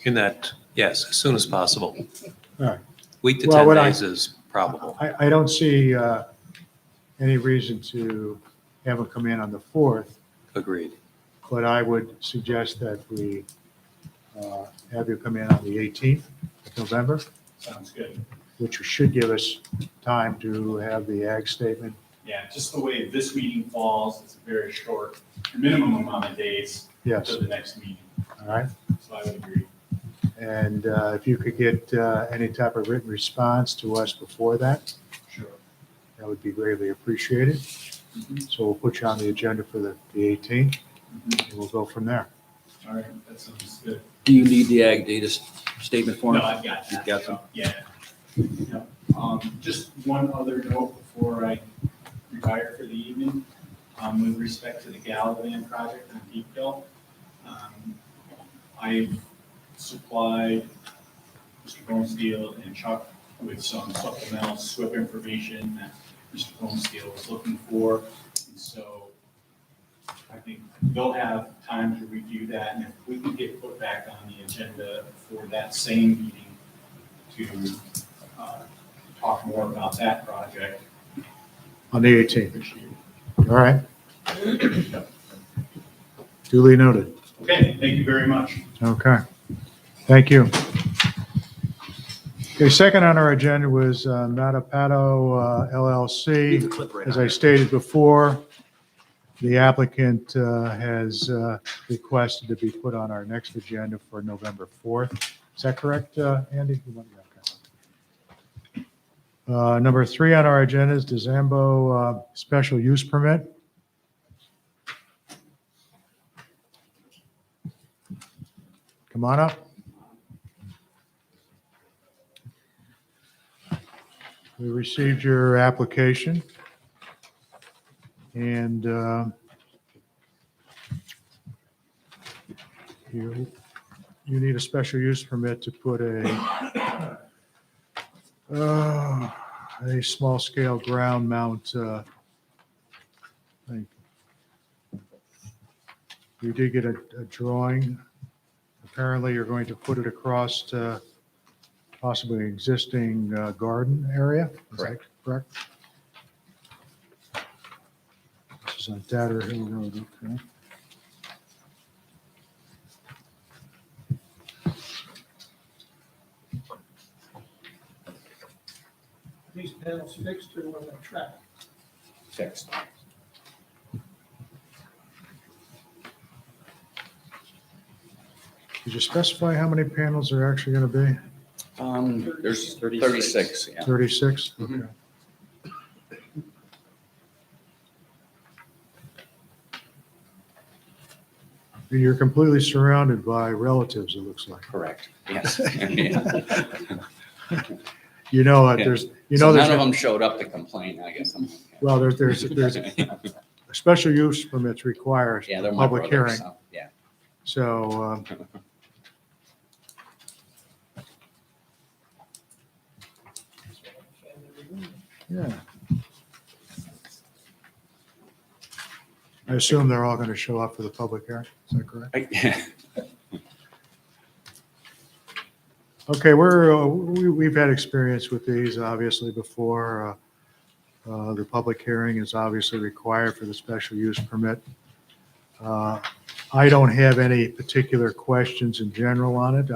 In that, yes, as soon as possible. All right. Week to Well, 10 what days is probable. I don't see any reason to have him come in on the 4th, Agreed. but I would suggest that we have you come in on the 18th of November, Sounds good. which should give us time to have the ag statement. Yeah, just the way this meeting falls, it's a very short, minimum amount of days Yes, to the next meeting, all right. so I would agree. And if you could get any type of written response to us before that, Sure. that would be greatly appreciated. So we'll put you on the agenda for the 18th, and we'll go from there. All right, that sounds good. Do you need the ag data statement form? No, I've got that. You've got some? Yeah. Yeah. Just one other note before I retire for the evening, with respect to the Gallivan project on Deep Hill. I've supplied Mr. Bonesteel and Chuck with some supplemental SWIP information that Mr. Bonesteel was looking for. And so I think they'll have time to review that, and if we can get put back on the agenda for that same meeting to talk more about that project. On the 18th. Appreciate it. All right. Duly noted. Okay, thank you very much. Okay. Thank you. Okay, second on our agenda was Matapato LLC. As I stated before, the applicant has requested to be put on our next agenda for November 4th. Is that correct, Andy? Number 3 on our agenda is DeZambo special use permit. Come on up. We received your application, and you need a special use permit to put a small scale ground mount thing. You did get a drawing. Apparently, you're going to put it across to possibly an existing garden area. Is that correct? This is on Datter Hill Road, okay. These panels fixed or on the track? Fixed. Did you specify how many panels are actually going to be? There's 36, yeah. 36? Mhm. Okay. And you're completely surrounded by relatives, it looks like. Correct, yes. You know, Yeah. there's, So there's, none of them showed up to complain, I guess. well, there's special use permits require Yeah, a they're my public brothers, hearing. so, yeah. So, yeah. I assume they're all going to show up for the public hearing. Is that correct? Okay, we've had experience with these obviously before. The public hearing is obviously required for the special use permit. I don't have any particular questions in general on it.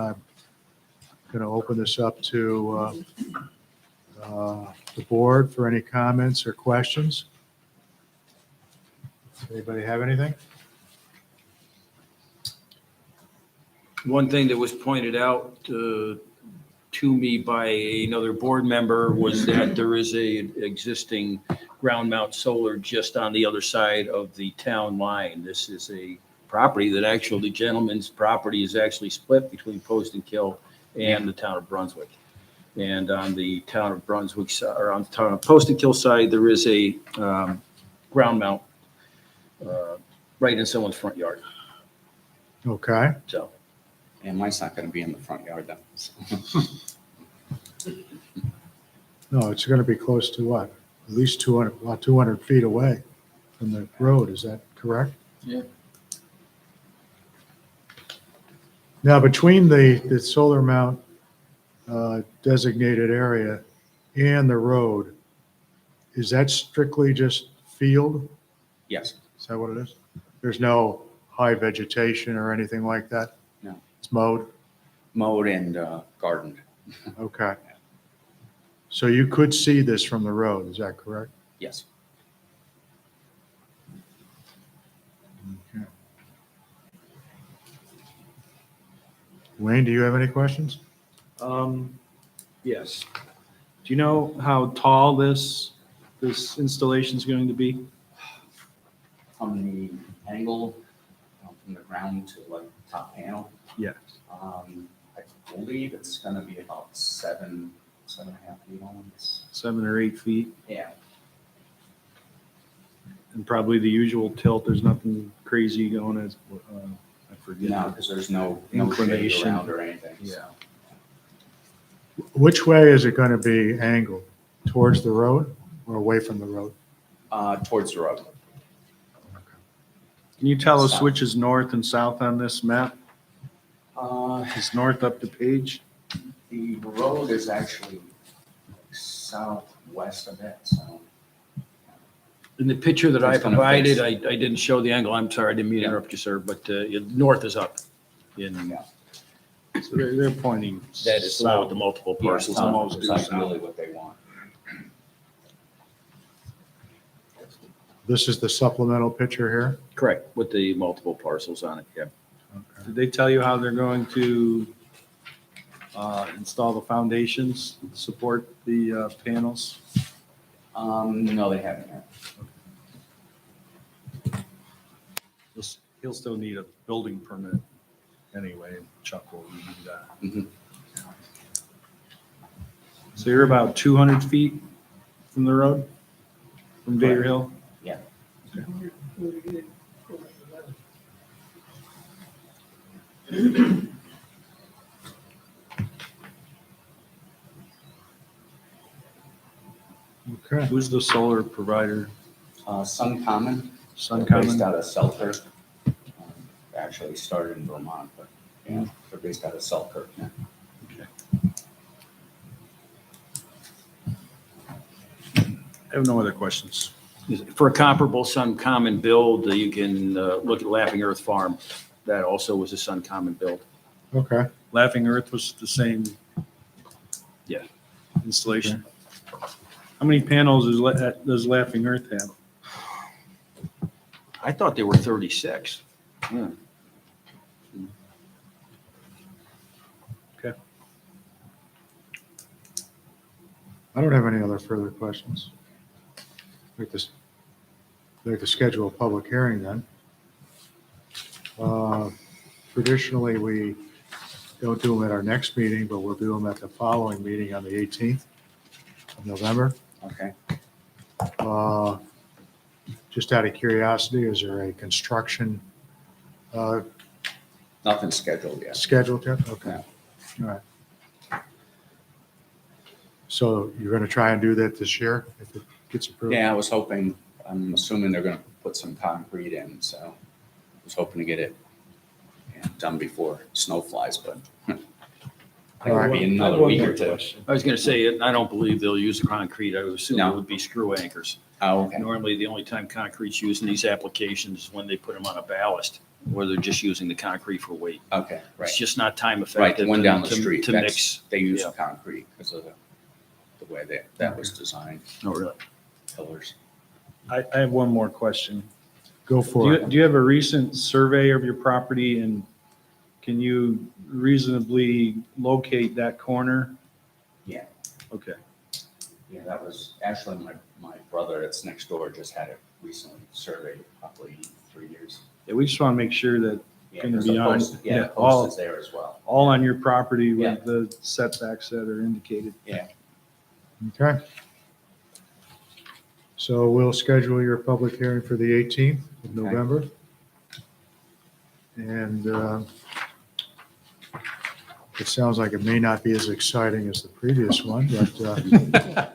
going to open this up to the board for any comments or questions. Anybody have anything? One thing that was pointed out to me by another board member was that there is a existing ground mount solar just on the other side of the town line. This is a property that actually, the gentleman's property is actually split between Post and Kill and the town of Brunswick. And on the town of Brunswick, or on the town of Post and Kill side, there is a ground mount right in someone's front yard, Okay. so. And mine's not gonna be in the front yard though. so. No, it's going to be close to what? At least 200 feet away from the road. Is that correct? Yeah. Now, between the solar mount designated area and the road, is that strictly just field? Yes, Is that what it is? There's no high vegetation or anything like that? No. It's mowed? mowed and gardened. Okay. So you could see this from the road, is that correct? Yes. Okay. Wayne, do you have any questions? Yes. Do you know how tall this installation is going to be? From the angle from the ground to like top panel, Yes. I believe it's gonna be about 7.5 feet long. 7 or 8 feet, Yeah, and probably the usual tilt. There's nothing crazy going as, I forget. no, because there's no shade Inclination. around or anything. Yeah. Which way is it going to be angled? Towards the road or away from the road? Towards the road. Can you tell us South. which is north and south on this map? Is north up the page? The road is actually southwest of it, so. In the picture that I It's gonna provided, face- I didn't show the angle. I'm sorry, I didn't mean to interrupt you, sir, but north is up. In, So they're pointing That is south to multiple Yeah, parcels. south is like really what they want. This is the supplemental picture here? Correct, with the multiple parcels on it, yeah. Did they tell you how they're going to install the foundations, support the panels? No, they haven't yet. He'll still need a building permit anyway, Chuck will need that. Mhm. So you're about 200 feet from the road, from Vader Hill? Yeah. Okay. Who's the solar provider? Sun Common. Sun They're Based Common? out of Selkirk. They actually started in Vermont, but yeah, they're based out of Selkirk now. I have no other questions. For a comparable Sun Common build, you can look at Laughing Earth Farm. That also was a Sun Common build. Okay. Laughing Earth was the same Yeah. installation. How many panels does Laughing Earth have? I thought they were 36. Yeah. Okay. I don't have any other further questions. I'd like to schedule a public hearing then. Traditionally, we don't do them at our next meeting, but we'll do them at the following meeting on the 18th of November. Okay. Just out of curiosity, is there a construction Nothing scheduled yet. scheduled yet? Okay. All right. So you're going to try and do that this year if it gets approved? Yeah, I was hoping, I'm assuming they're gonna put some concrete in, so I was hoping to get it done before snow flies, but it would be another week or two. I was going to say, I don't believe they'll use the concrete. I would assume No. it would be screw anchors. Oh, okay. Normally, the only time concrete's used in these applications is when they put them on a ballast where they're just using the concrete for weight. Okay, right. It's just not time Right, effective. the one down the to- street, To that's, mix. they use Yeah. concrete because of the way that was designed, No, really. pillars. I have one more question. Go Do for you, it. do you have a recent survey of your property and can you reasonably locate that corner? Yeah. Okay. Yeah, that was actually my brother that's next door just had it recently surveyed, probably 3 years. Yeah, we just want to make sure that Yeah, Gonna there's be a on- post, yeah, yeah, the all- post is there as well. all on your property Yeah. with the setbacks that are indicated. Yeah. Okay. So we'll schedule your public hearing for the 18th of November. And it sounds like it may not be as exciting as the previous one, but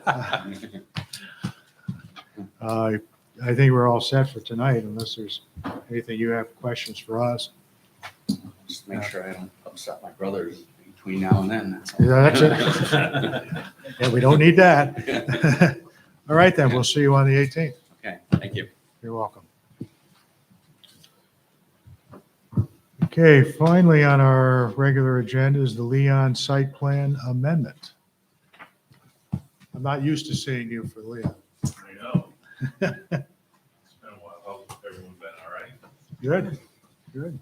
I think we're all set for tonight unless there's anything you have questions for us. Just make sure I don't upset my brothers between now and then. Yeah, that's it. Yeah, we don't need that. All right, then, we'll see you on the 18th. Okay, thank you. You're welcome. Okay, finally on our regular agenda is the Leon site plan amendment. I'm not used to seeing you for Leon. I know. It's been a while. How's everyone been? All right? Good, good.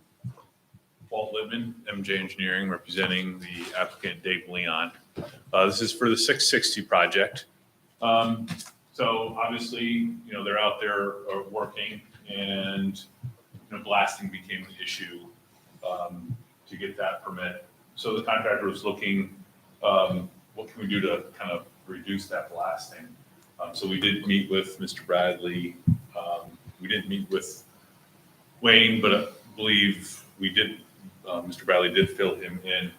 Walt Littman, MJ Engineering, representing the applicant Dave Leon. This is for the 660 project. So obviously, they're out there working and, blasting became an issue to get that permit. So the contractor was looking, what can we do to kind of reduce that blasting? So we did meet with Mr. Bradley. We didn't meet with Wayne, but I believe we did, Mr. Bradley did fill him in.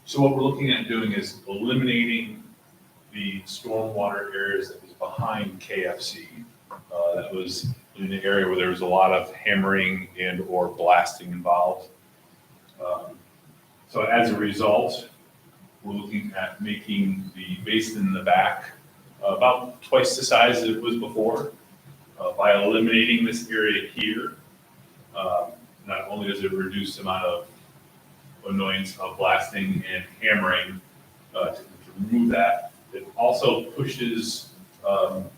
So what we're looking at doing is eliminating the stormwater areas that was behind KFC. That was in the area where there was a lot of hammering and or blasting involved. So as a result, we're looking at making the basin in the back about twice the size as it was before. By eliminating this area here, not only does it reduce the amount of annoyance of blasting and hammering to remove that, it also pushes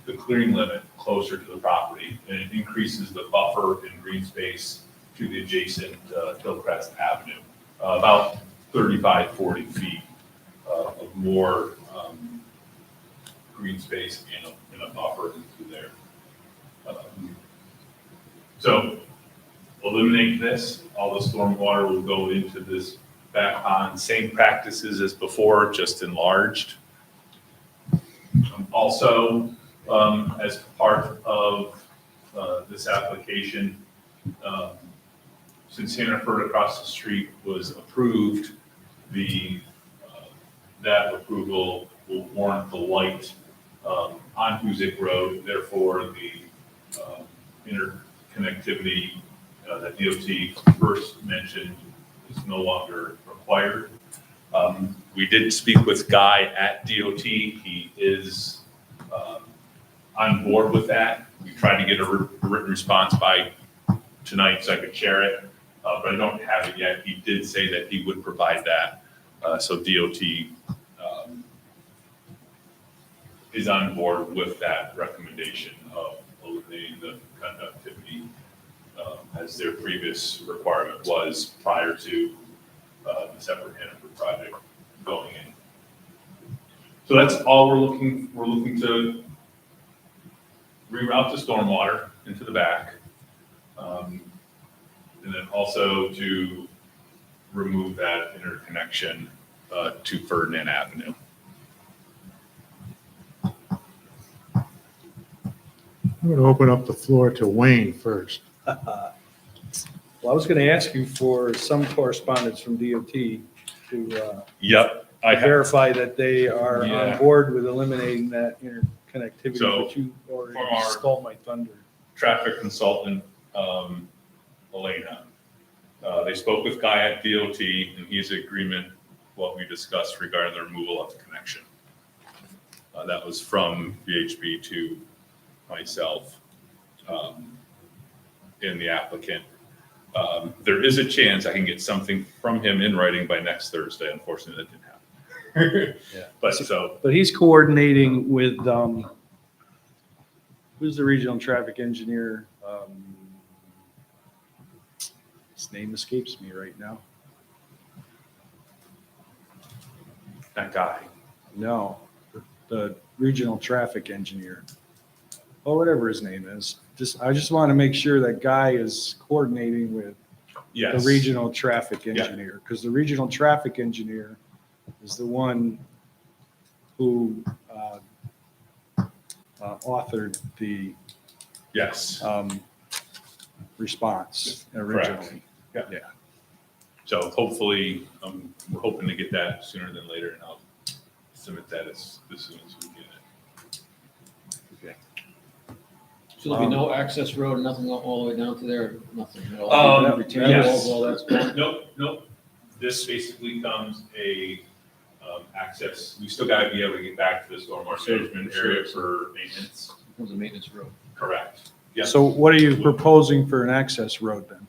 the clearing limit closer to the property, and it increases the buffer and green space to the adjacent Hillcrest Avenue, about 35, 40 feet of more green space and a buffer into there. So eliminate this, all the storm water will go into this back pond, same practices as before, just enlarged. Also, as part of this application, since Hannaford across the street was approved, that approval will warrant the light on Huzik Road, therefore the interconnectivity that DOT first mentioned is no longer required. We did speak with Guy at DOT. He is on board with that. We tried to get a written response by tonight so I could share it, but I don't have it yet. He did say that he would provide that. So DOT is on board with that recommendation of eliminating the conductivity as their previous requirement was prior to the separate Hannaford project going in. So that's all we're looking to reroute the stormwater into the back. And then also to remove that interconnection to Ferdinand Avenue. I'm going to open up the floor to Wayne first. Well, I was going to ask you for some correspondence from DOT to Yep. I have, verify that they are Yeah. on board with eliminating that interconnectivity, So, but you already from our- stole my thunder. traffic consultant, Elena. They spoke with Guy at DOT and he's in agreement what we discussed regarding the removal of the connection. That was from VHB to myself and the applicant. There is a chance I can get something from him in writing by next Thursday. Unfortunately, that didn't happen. Yeah. But so, But he's coordinating with, who's the regional traffic engineer? His name escapes me right now. that guy. No, the regional traffic engineer. Or whatever his name is. I just want to make sure that Guy is coordinating with the Yes. regional traffic engineer. Because the regional traffic engineer is the one who authored the Yes. response originally. Correct. Yeah. So hopefully, we're hoping to get that sooner than later, and I'll submit that as soon as we get it. Okay. So there'll be no access road, nothing all the way down to there, nothing at all? Yes. Walls, all that's gone? Nope. This basically becomes a access. We still gotta be able to get back to the stormwater management area for maintenance. Becomes a maintenance road. Correct. Yeah. So what are you proposing for an access road then?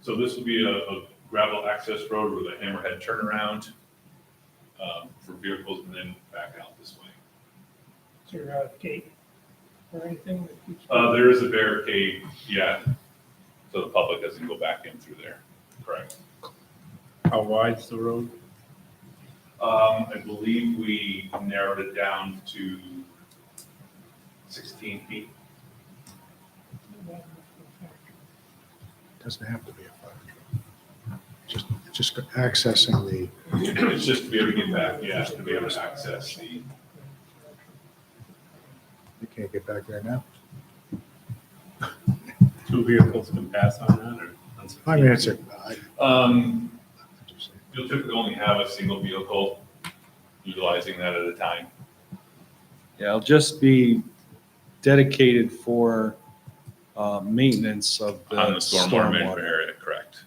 So this will be a gravel access road with a hammerhead turnaround for vehicles and then back out this way. Is there a gate or anything that keeps? There is a barricade, yeah, so the public doesn't go back in through there. Correct. How wide's the road? I believe we narrowed it down to 16 feet. Doesn't have to be a fire truck. Just accessing the, It's just to be able to get back, yeah, to be able to access the, you can't get back there now. Two vehicles can pass on that, or? I mean, it's you'll typically only have a single vehicle utilizing that at a time. Yeah, it'll just be dedicated for maintenance of the On the stormwater management stormwater. area, correct.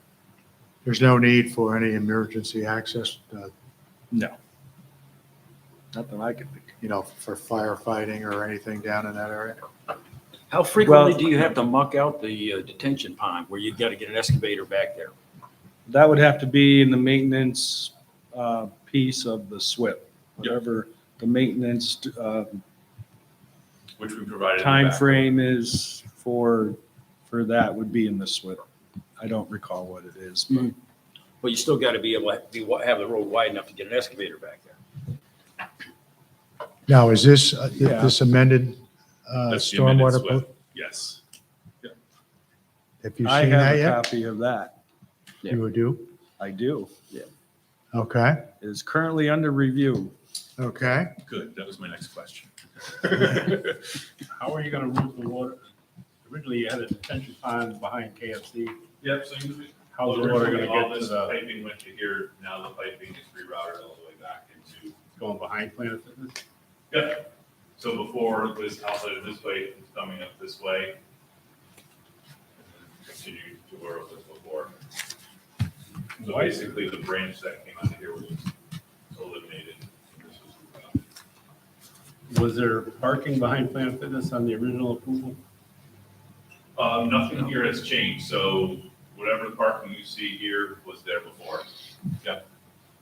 there's no need for any emergency access, No. Nothing I can think. for firefighting or anything down in that area. How frequently Well- do you have to muck out the detention pond where you've got to get an excavator back there? That would have to be in the maintenance piece of the SWIP, whatever the maintenance Which we provided. in the back. timeframe is for that would be in the SWIP. I don't recall what it is, but But you still got to be able to have the road wide enough to get an excavator back there. Now, is this, Yeah. this amended That's the amended stormwater? SWIP. Yes. Have you I seen have that a yet? copy of that. You do? I do. Okay, It is currently under review. okay. Good, that was my next question. How are you gonna route the water? Originally, you had a detention pond behind KFC. Yep, so you. How's the water gonna All get to this the, piping went to here, now the piping is rerouted all the way back into. going behind Planet Fitness? Yep. So before it was outletted this way, it's coming up this way. Continue to where it was before. So basically, the branch that came out of here was eliminated. This was, Was there parking behind Planet Fitness on the original approval? Nothing here has changed, so whatever parking you see here was there before. Yep.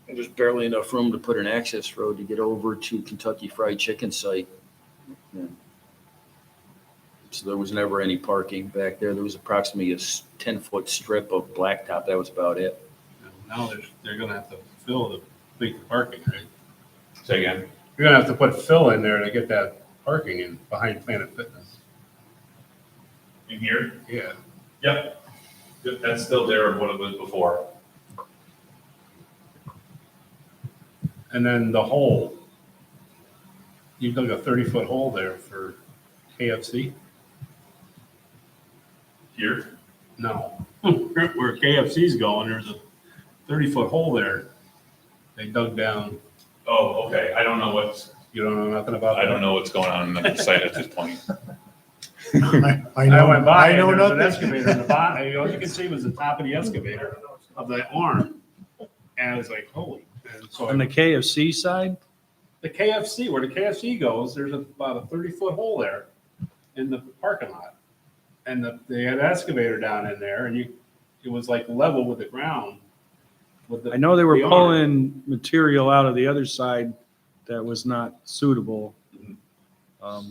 There's barely enough room to put an access road to get over to Kentucky Fried Chicken site. Yeah. So there was never any parking back there. There was approximately a 10-foot strip of blacktop. That was about it. Now they're gonna have to fill to complete the parking, right? Say again? You're gonna have to put fill in there to get that parking in behind Planet Fitness. In here? Yeah. Yep. Yep, that's still there of what it was before. And then the hole, you dug a 30-foot hole there for KFC? Here? No. Where KFC's going, there's a 30-foot hole there. They dug down. Oh, okay, I don't know what's, You don't know nothing about that? I don't know what's going on in the site at this point. I know, went by, I know and there was an nothing. excavator in the bottom, all you can see was the top of the excavator of the arm. And I was like, holy. And so On the KFC side, the KFC, where the KFC goes, there's about a 30-foot hole there in the parking lot. and they had excavator down in there and it was like level with the ground. with the- I know they were the owner. pulling material out of the other side that was not suitable. I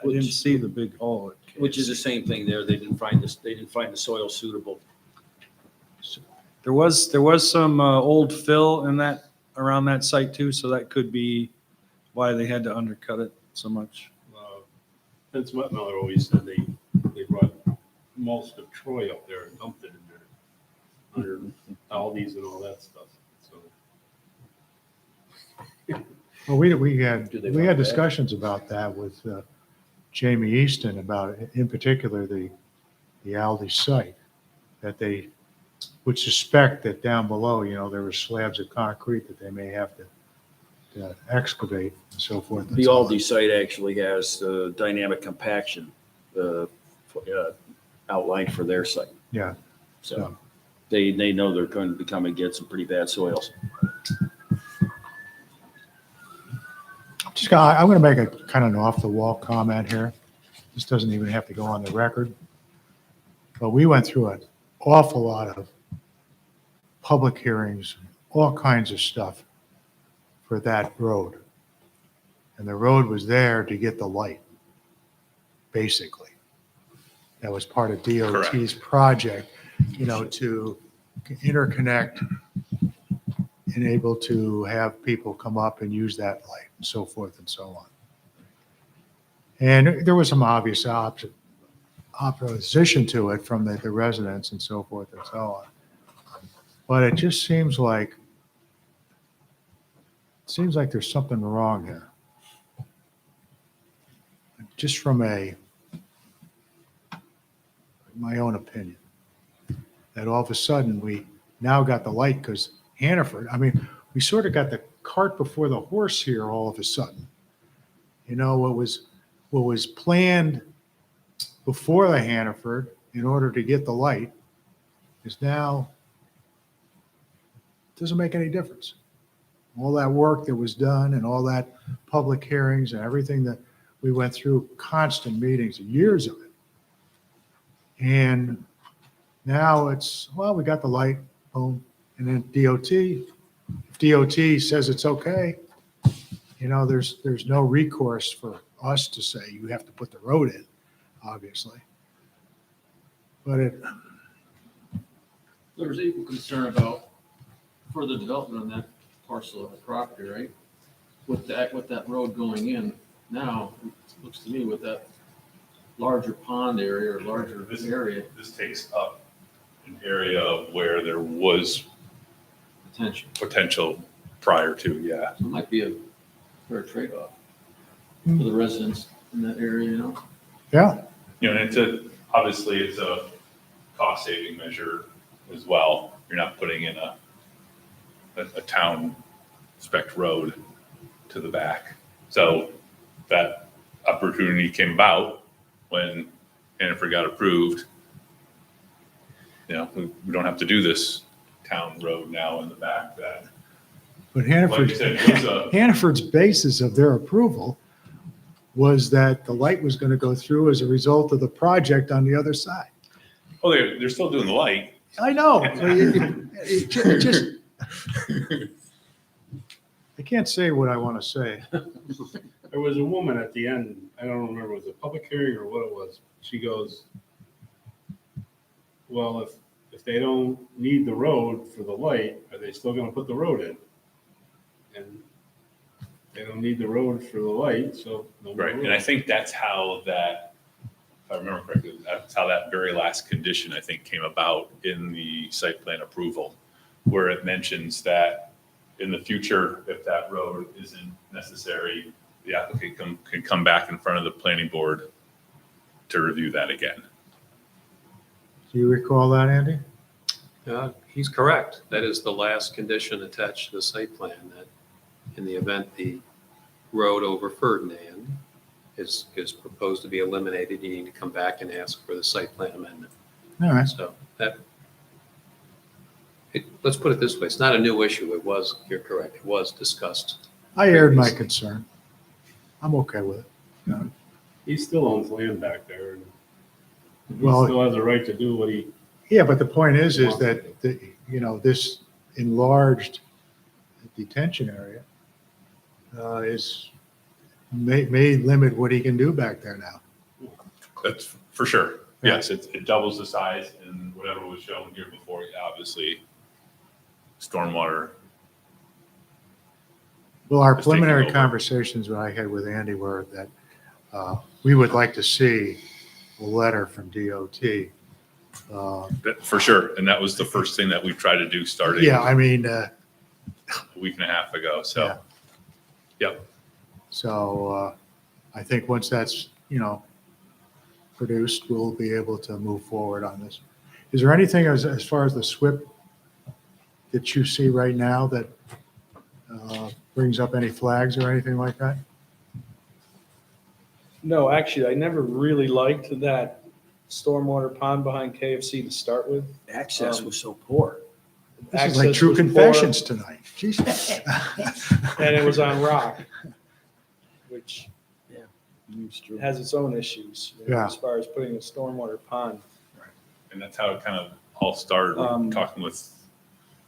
didn't see the big hole. Which is the same thing there. They didn't find the soil suitable. There was some old fill in that, around that site too, so that could be why they had to undercut it so much. Vince Wetmiller always said they brought most of Troy up there and dumped it in there under Aldi's and all that stuff, so. Well, we had Do they want that? discussions about that with Jamie Easton about, in particular, the Aldi site, that they would suspect that down below, there were slabs of concrete that they may have to excavate and so forth. and The so on. Aldi site actually has dynamic compaction outlined for their site. Yeah. So they know they're going to be coming and get some pretty bad soils. I'm going to make a kind of an off-the-wall comment here. This doesn't even have to go on the record. But we went through an awful lot of public hearings, all kinds of stuff for that road. And the road was there to get the light, basically. That was part of DOT's project, to interconnect and able to have people come up and use that light and so forth and so on. And there was some obvious opposition to it from the residents and so forth and so on. But it just seems like there's something wrong here. Just from my own opinion, that all of a sudden we now got the light because Hannaford, we sort of got the cart before the horse here all of a sudden. What was planned before the Hannaford in order to get the light is now, doesn't make any difference. All that work that was done and all that public hearings and everything that we went through, constant meetings, years of it. And now it's, well, we got the light, boom. And then if DOT says it's okay, there's no recourse for us to say you have to put the road in, obviously. But There's equal concern about further development on that parcel of the property, right? With that road going in now, it looks to me with that larger pond area or larger area. This takes up an area of where there was potential prior to, yeah. So it might be a fair trade-off for the residents in that area, Yeah. And obviously it's a cost-saving measure as well. You're not putting in a town spec road to the back. So that opportunity came about when Hannaford got approved. We don't have to do this town road now in the back that. But Like you said, it was Hannaford's basis of their approval was that the light was going to go through as a result of the project on the other side. Oh, they're still doing the light. I know. It just, I can't say what I want to say. There was a woman at the end, I don't remember, was it a public hearing or what it was? She goes, well, if they don't need the road for the light, are they still gonna put the road in? And they don't need the road for the light, so. no more Right, and road. I think that's how that, if I remember correctly, that's how that very last condition, I think, came about in the site plan approval, where it mentions that in the future, if that road isn't necessary, the applicant can come back in front of the planning board to review that again. Do you recall that, Andy? He's correct. That is the last condition attached to the site plan, that in the event the road over Ferdinand is proposed to be eliminated, you need to come back and ask for the site plan amendment. All right. So let's put it this way, it's not a new issue. You're correct, it was discussed. I aired my concern. I'm okay with it. He still owns land back there. And He Well- still has a right to do what he, Yeah, but the point is that, this enlarged detention area may limit what he can do back there now. That's for sure. Yes, it doubles the size and whatever was shown here before, obviously, stormwater. Well, our It's taking preliminary over. conversations that I had with Andy were that we would like to see a letter from DOT. For sure. And that was the first thing that we tried to do starting Yeah, I mean, a week and a half ago. So, yep. so I think once that's, produced, we'll be able to move forward on this. Is there anything as far as the SWIP that you see right now that brings up any flags or anything like that? No, actually, I never really liked that stormwater pond behind KFC to start with. Access was so poor. This is like Access true was poor, confessions tonight. Jesus. And it was on rock, which It's true. has its own issues Yeah. as far as putting a stormwater pond. And that's how it kind of all started, Um, talking with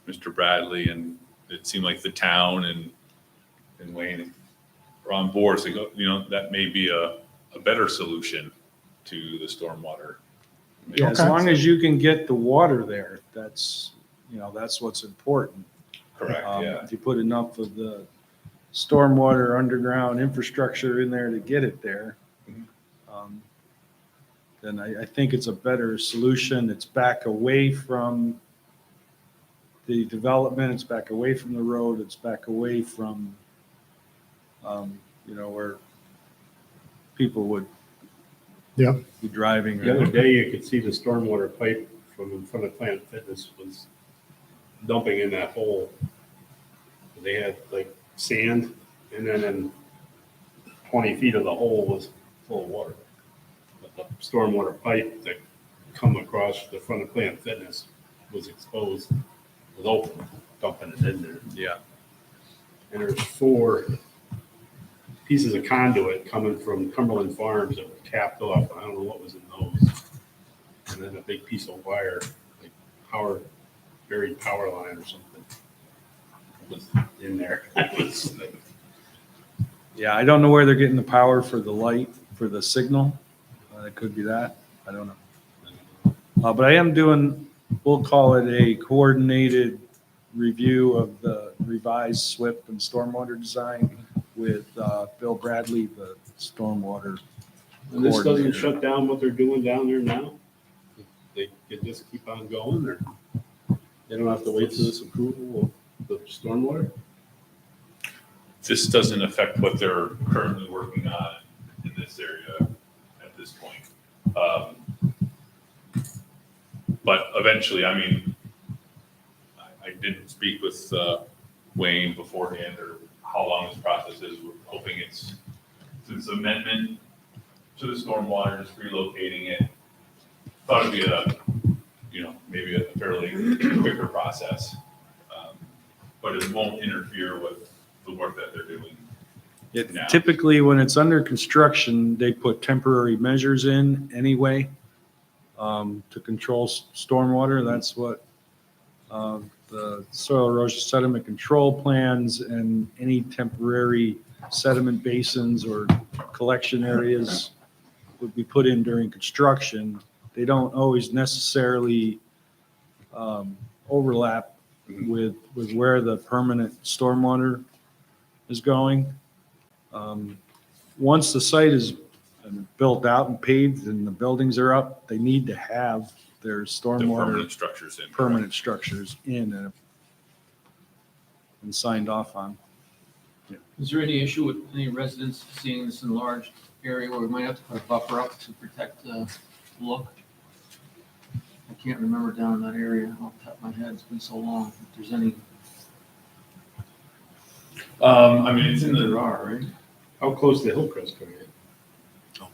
Mr. Bradley, and it seemed like the town and Wayne were on board. So, that may be a better solution to the stormwater. Yeah, as Okay. long as you can get the water there, that's what's important. Correct, yeah. If you put enough of the stormwater underground infrastructure in there to get it there, then I think it's a better solution. It's back away from the development, it's back away from the road, it's back away from, where people would Yeah. be driving. the other day, you could see the stormwater pipe from in front of Planet Fitness was dumping in that hole. They had like sand, and then 20 feet of the hole was full of water. But the stormwater pipe that come across the front of Planet Fitness was exposed, was open, dumping it in there. Yeah. And there's 4 pieces of conduit coming from Cumberland Farms that were capped off. I don't know what was in those. And then a big piece of wire, like buried power line or something was in there. It was like, Yeah, I don't know where they're getting the power for the light, for the signal. It could be that. I don't know. But I am doing, we'll call it a coordinated review of the revised SWIP and stormwater design with Bill Bradley, the stormwater and this doesn't coordinator. shut down what they're doing down there now? They can just keep on going, or they don't have to wait for this approval of the stormwater? This doesn't affect what they're currently working on in this area at this point. But eventually, I mean, I didn't speak with Wayne beforehand or how long this process is. We're hoping it's amendment to the stormwater, just relocating it. Thought it'd be maybe a fairly quicker process. But it won't interfere with the work that they're doing. now. Typically, when it's under construction, they put temporary measures in anyway to control stormwater. That's what the soil erosion sediment control plans and any temporary sediment basins or collection areas would be put in during construction. They don't always necessarily overlap with where the permanent stormwater is going. Once the site is built out and paved and the buildings are up, they need to have their The stormwater permanent structures in. permanent structures in and signed off on. Is there any issue with any residents seeing this enlarged area where we might have to put a buffer up to protect the look? I can't remember down in that area off the top of my head. It's been so long. If there's any, I mean, it's in there the, are, right? How close to Hillcrest can we get?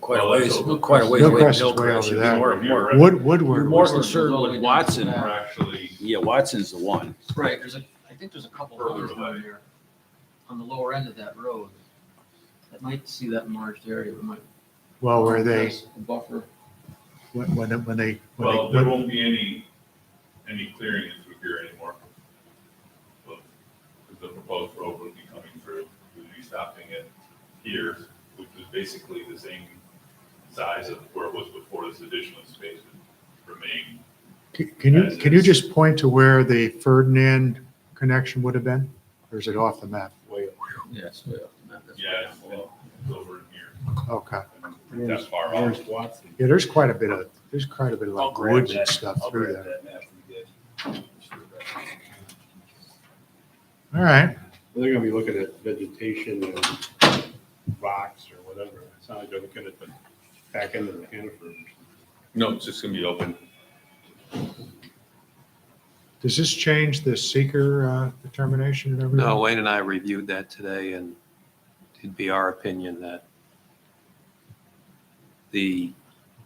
Quite a Well, ways, that's over. quite a ways away. Hillcrest from is way Hillcrest. over You're there. more- Woodward. You're more Woodward concerned goes all the with way down to Watson. that. we're actually Yeah, Watson's the one. Right, I think there's a couple Further homes away. down there on the lower end of that road that might see that enlarged area. We might. Well, where they, Buffer. when they? Well, there won't be any clearing through here anymore. Well, the proposed road would be coming through, we'd be stopping it here, which is basically the same size of where it was before. This additional space would remain. Can you just point to where the Ferdinand connection would have been? Or is it off the map? Way up. Yes, way up. Yeah, it's over in here. Okay. That far off. Where's Watson? Yeah, there's quite a bit of I'll like grab woods and that. stuff I'll through grab there. that map we did. All right. Well, they're gonna be looking at vegetation and rocks or whatever. It's not like they're looking at the back end of the Hannaford. No, it's just gonna be open. Does this change the seeker determination and everything? No, Wayne and I reviewed that today, and it'd be our opinion that the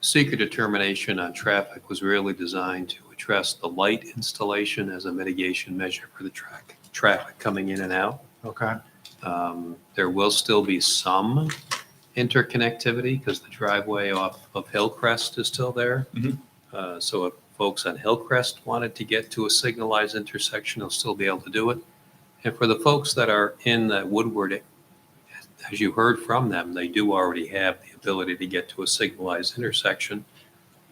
seeker determination on traffic was really designed to address the light installation as a mitigation measure for the traffic coming in and out. Okay. There will still be some interconnectivity because the driveway off of Hillcrest is still there. So if folks on Hillcrest wanted to get to a signalized intersection, they'll still be able to do it. And for the folks that are in that Woodward, as you heard from them, they do already have the ability to get to a signalized intersection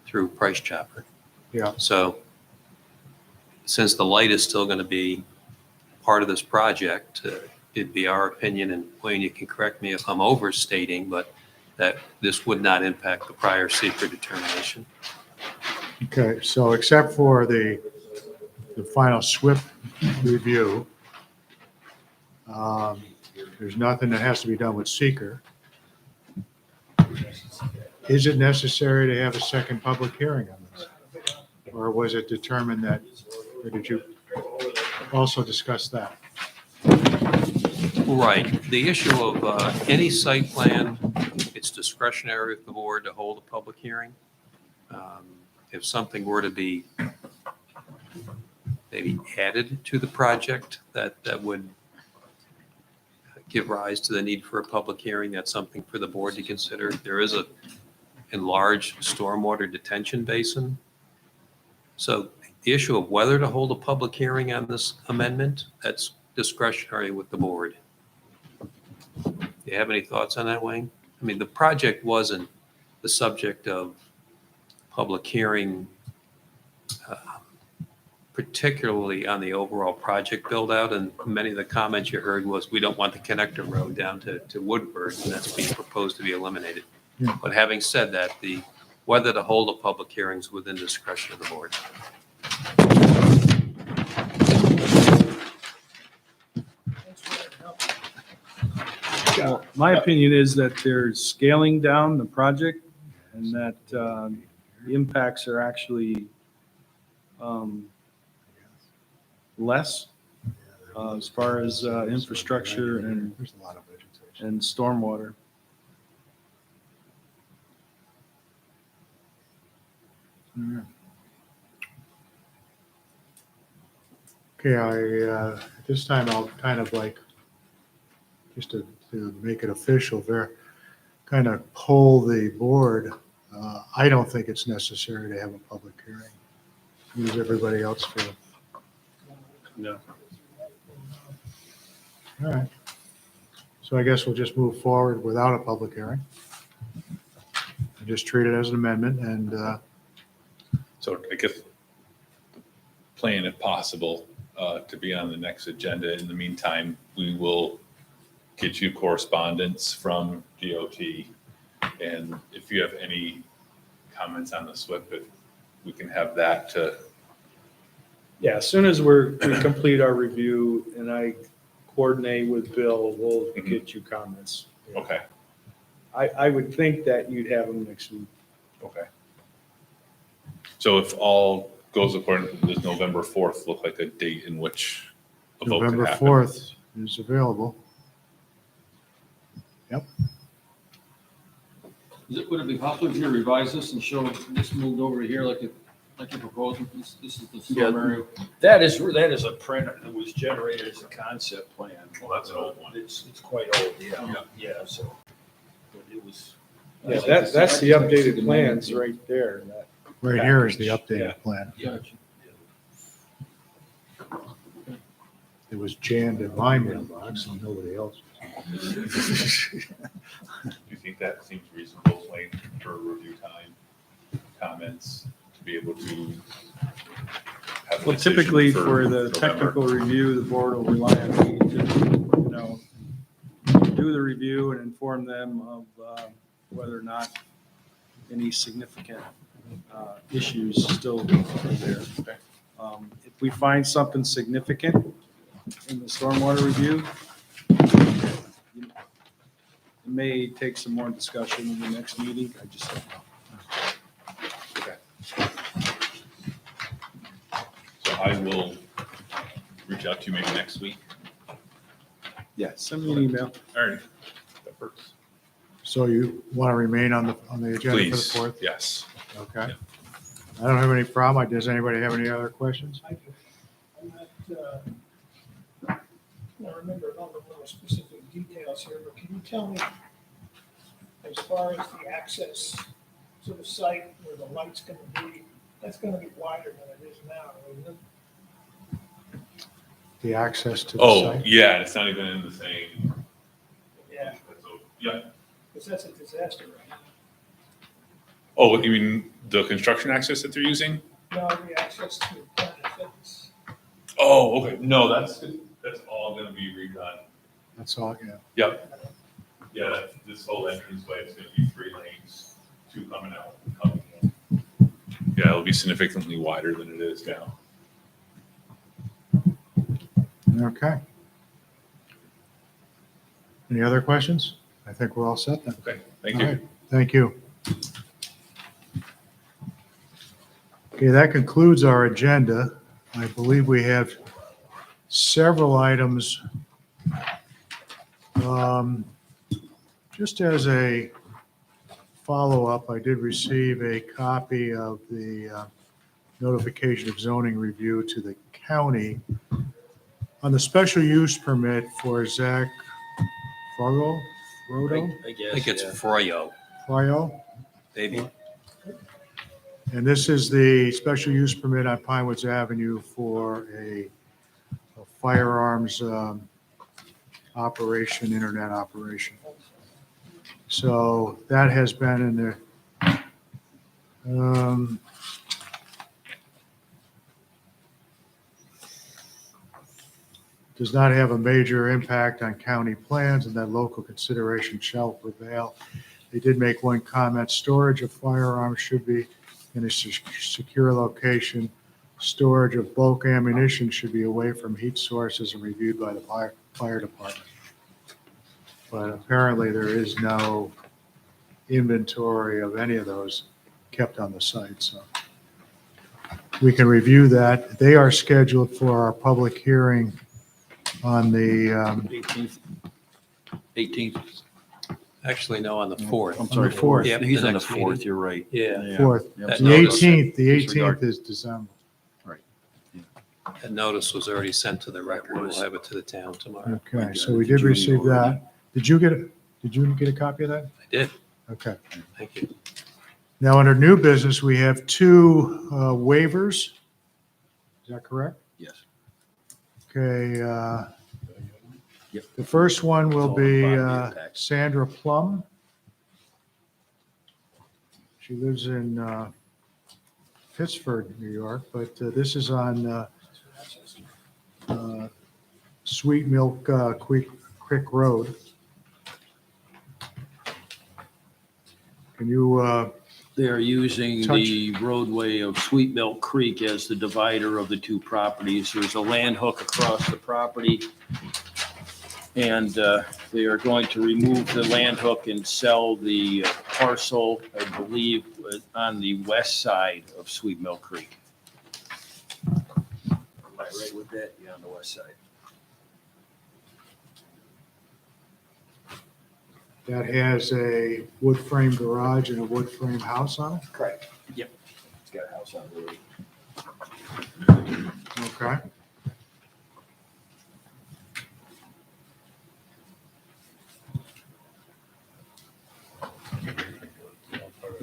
through Price Chopper. Yeah. So since the light is still going to be part of this project, it'd be our opinion, and Wayne, you can correct me if I'm overstating, but that this would not impact the prior seeker determination. Okay, so except for the final SWIP review, there's nothing that has to be done with seeker. Is it necessary to have a second public hearing on this? Or was it determined that, or did you also discuss that? Right. The issue of any site plan, it's discretionary with the board to hold a public hearing. If something were to be maybe added to the project, that would give rise to the need for a public hearing, that's something for the board to consider. There is a enlarged stormwater detention basin. So the issue of whether to hold a public hearing on this amendment, that's discretionary with the board. Do you have any thoughts on that, Wayne? I mean, the project wasn't the subject of public hearing, particularly on the overall project build out. And many of the comments you heard was, we don't want the connector road down to Woodward, and that's being proposed to be eliminated. Yeah. But having said that, whether to hold a public hearing is within discretion of the board. Well, my opinion is that they're scaling down the project and that the impacts are actually less as far as infrastructure and There's a lot of vegetation. and stormwater. All right. Okay, at this time, I'll kind of like, just to make it official, kind of poll the board. I don't think it's necessary to have a public hearing. How does everybody else feel? No. All right. So I guess we'll just move forward without a public hearing. And just treat it as an amendment and, So I guess the plan, if possible, to be on the next agenda. In the meantime, we will get you correspondence from DOT. And if you have any comments on the SWIP, if we can have that to, Yeah, as soon as we complete our review and I coordinate with Bill, we'll get you comments. okay, I would think that you'd have them next week. okay. So if all goes according, does November 4th look like a date in which a vote can November happen? 4th is available. Yep. Would it be possible to revise this and show this moved over to here like you're proposing? This is the storm area. That is a print that was generated as a concept plan. Well, that's an old one. It's quite old, yeah, so. But it was, Yeah, that's the updated plans right there. that Right here is the package. Yeah. updated plan. Gotcha. It was jammed in my mailbox and nobody else. Do you think that seems reasonable, Wayne, for review time, comments, to be able to have a Well, decision typically for the November? technical review, the board will rely on me to, do the review and inform them of whether or not any significant issues still are there. If we find something significant in the stormwater review, it may take some more discussion in the next meeting. I just don't know. So I will reach out to you maybe next week. Yeah, send me an email. All right, that works. So you want to remain on the agenda for the Please, 4th? yes. Okay. I don't have any problem. Does anybody have any other questions? I do. I'm not, I don't remember all the more specific details here, but can you tell me, as far as the access to the site where the light's gonna be, that's gonna be wider than it is now, isn't it? The access to the Oh, site? yeah, it's not even in the same. Yeah, So, yeah. because that's a disaster right now. Oh, you mean the construction access that they're using? No, the access to Planet Fitness. Oh, okay. No, that's all gonna be redone. That's all, yeah. Yep. Yeah, this whole entranceway is gonna be 3 lanes, 2 coming out, coming in. Yeah, it'll be significantly wider than it is now. Okay. Any other questions? I think we're all set then. Okay, thank All you. right, thank you. Okay, that concludes our agenda. I believe we have several items. Just as a follow-up, I did receive a copy of the notification of zoning review to the county on the special use permit for Zach Frodo? I think it's Froyo, Froyo? maybe. And this is the special use permit on Pine Woods Avenue for a firearms operation, internet operation. So that has been in there. Does not have a major impact on county plans and that local consideration shall prevail. They did make one comment, storage of firearms should be in a secure location. Storage of bulk ammunition should be away from heat sources and reviewed by the fire department. But apparently there is no inventory of any of those kept on the site, so we can review that. They are scheduled for our public hearing on the 18th. Actually, no, on the 4th. I'm sorry, the 4th. Yep, He's on the next meeting. 4th, you're right. Yeah, 4th. That The notice- 18th, the Disregard. 18th is December. that notice was already sent to the record. We'll have it to the town tomorrow. Okay, so we did receive that. Did you get a copy of that? I did. Okay. Thank you. Now, under new business, we have 2 waivers. Is that correct? Yes. Okay, Yep. the first one will It's all be about the impact. Sandra Plum. She lives in Pittsford, New York, but this is on Sweet Milk Creek Road. Can you, They're using Touch. the roadway of Sweet Milk Creek as the divider of the 2 properties. There's a land hook across the property. And they are going to remove the land hook and sell the parcel, I believe, on the west side of Sweet Milk Creek. Am I right with that? Yeah, on the west side. that has a wood frame garage and a wood frame house on it? Correct. Yep. It's got a house on the road. Okay.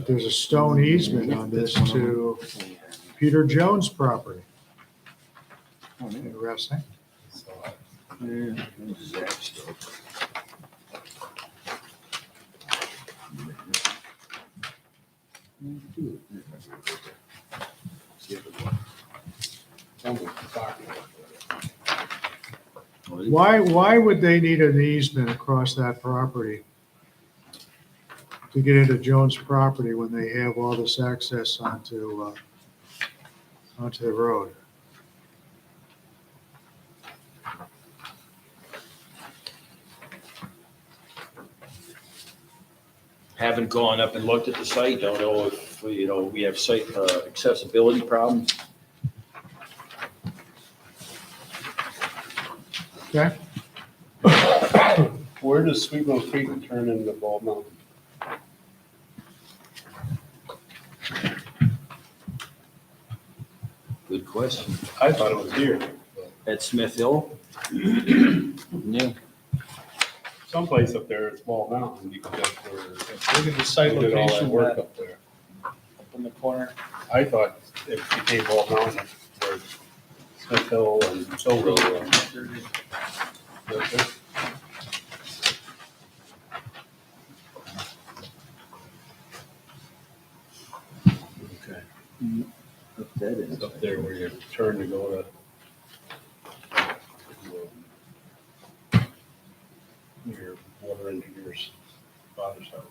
But there's a stone easement on this to Peter Jones' property. Interesting. Why would they need an easement across that property to get into Jones' property when they have all this access onto the road? Haven't gone up and looked at the site, don't know if, we have site accessibility problems. Okay. Where does Sweet Mill Creek turn into Bald Mountain? Good question. I thought it was here. At Smith Hill? Yeah. Someplace up there, it's Bald Mountain, because that's where. Look at the site they did all that location, work that- up there. Up in the corner. I thought it became Bald Mountain, where Smith Hill and Hill Road were. Okay. It's up there where you turn to go to your water engineer's father's house.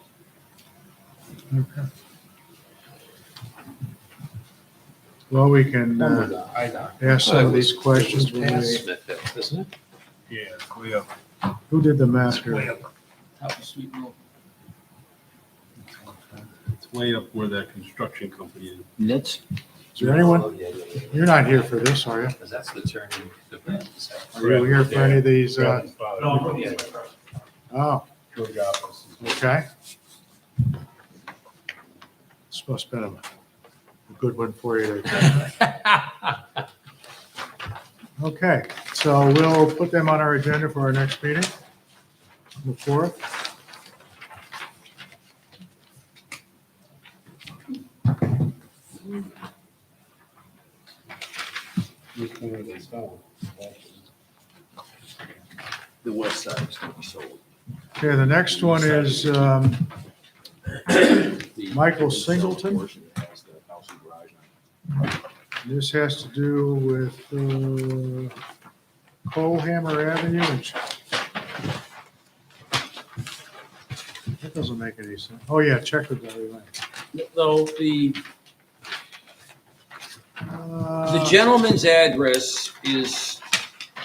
Okay. Well, we can ask some of these questions when we, Isn't it? Yeah, it's way up. who did the map It's way here? up. Top of Sweet Mill. It's way up where that construction company is. Nits? Is there anyone, you're not here for this, are you? Because that's the turning. Are you here for any of these, Brad's father. oh, George Office. okay. This must have been a good one for you. Okay, so we'll put them on our agenda for our next meeting, the 4th. Which one are they selling? The west side is going to be sold. Okay, the next one is Michael Singleton. This has to do with Coalhammer Avenue. That doesn't make any sense. Oh, yeah, Checkerberry Lane. Though the gentleman's address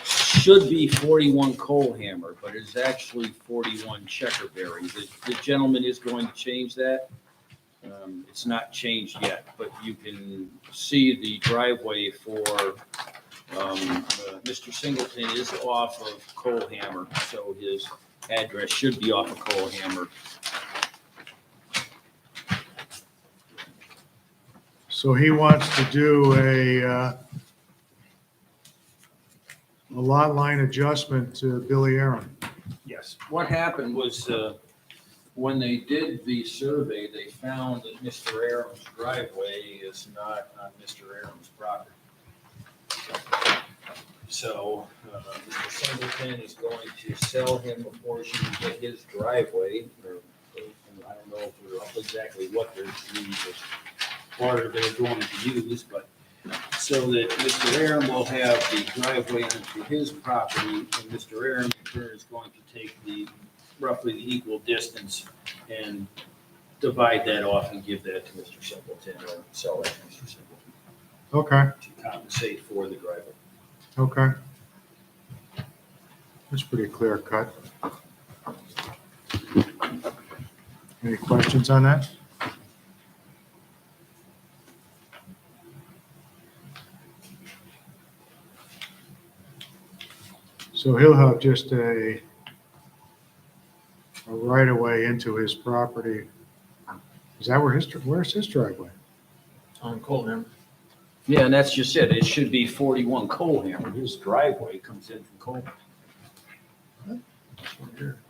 should be 41 Coalhammer, but it's actually 41 Checkerberry. The gentleman is going to change that. It's not changed yet, but you can see the driveway for Mr. Singleton is off of Coalhammer, so his address should be off of Coalhammer. So he wants to do a lot line adjustment to Billy Aaron. Yes. What happened was, when they did the survey, they found that Mr. Aram's driveway is not on Mr. Aram's property. So, Mr. Singleton is going to sell him a portion to get his driveway, or, I don't know if we're exactly what they're using, water they're going to use, but so that Mr. Aram will have the driveway onto his property, and Mr. Aram in turn is going to take roughly the equal distance and divide that off and give that to Mr. Singleton, or sell that to Mr. Singleton Okay, to compensate for the driveway. okay. That's pretty clear cut. Any questions on that? So he'll have just a right of way into his property. Is that where's his driveway? On Coalhammer. Yeah, and that's just it. It should be 41 Coalhammer. His driveway comes in from Coalhammer.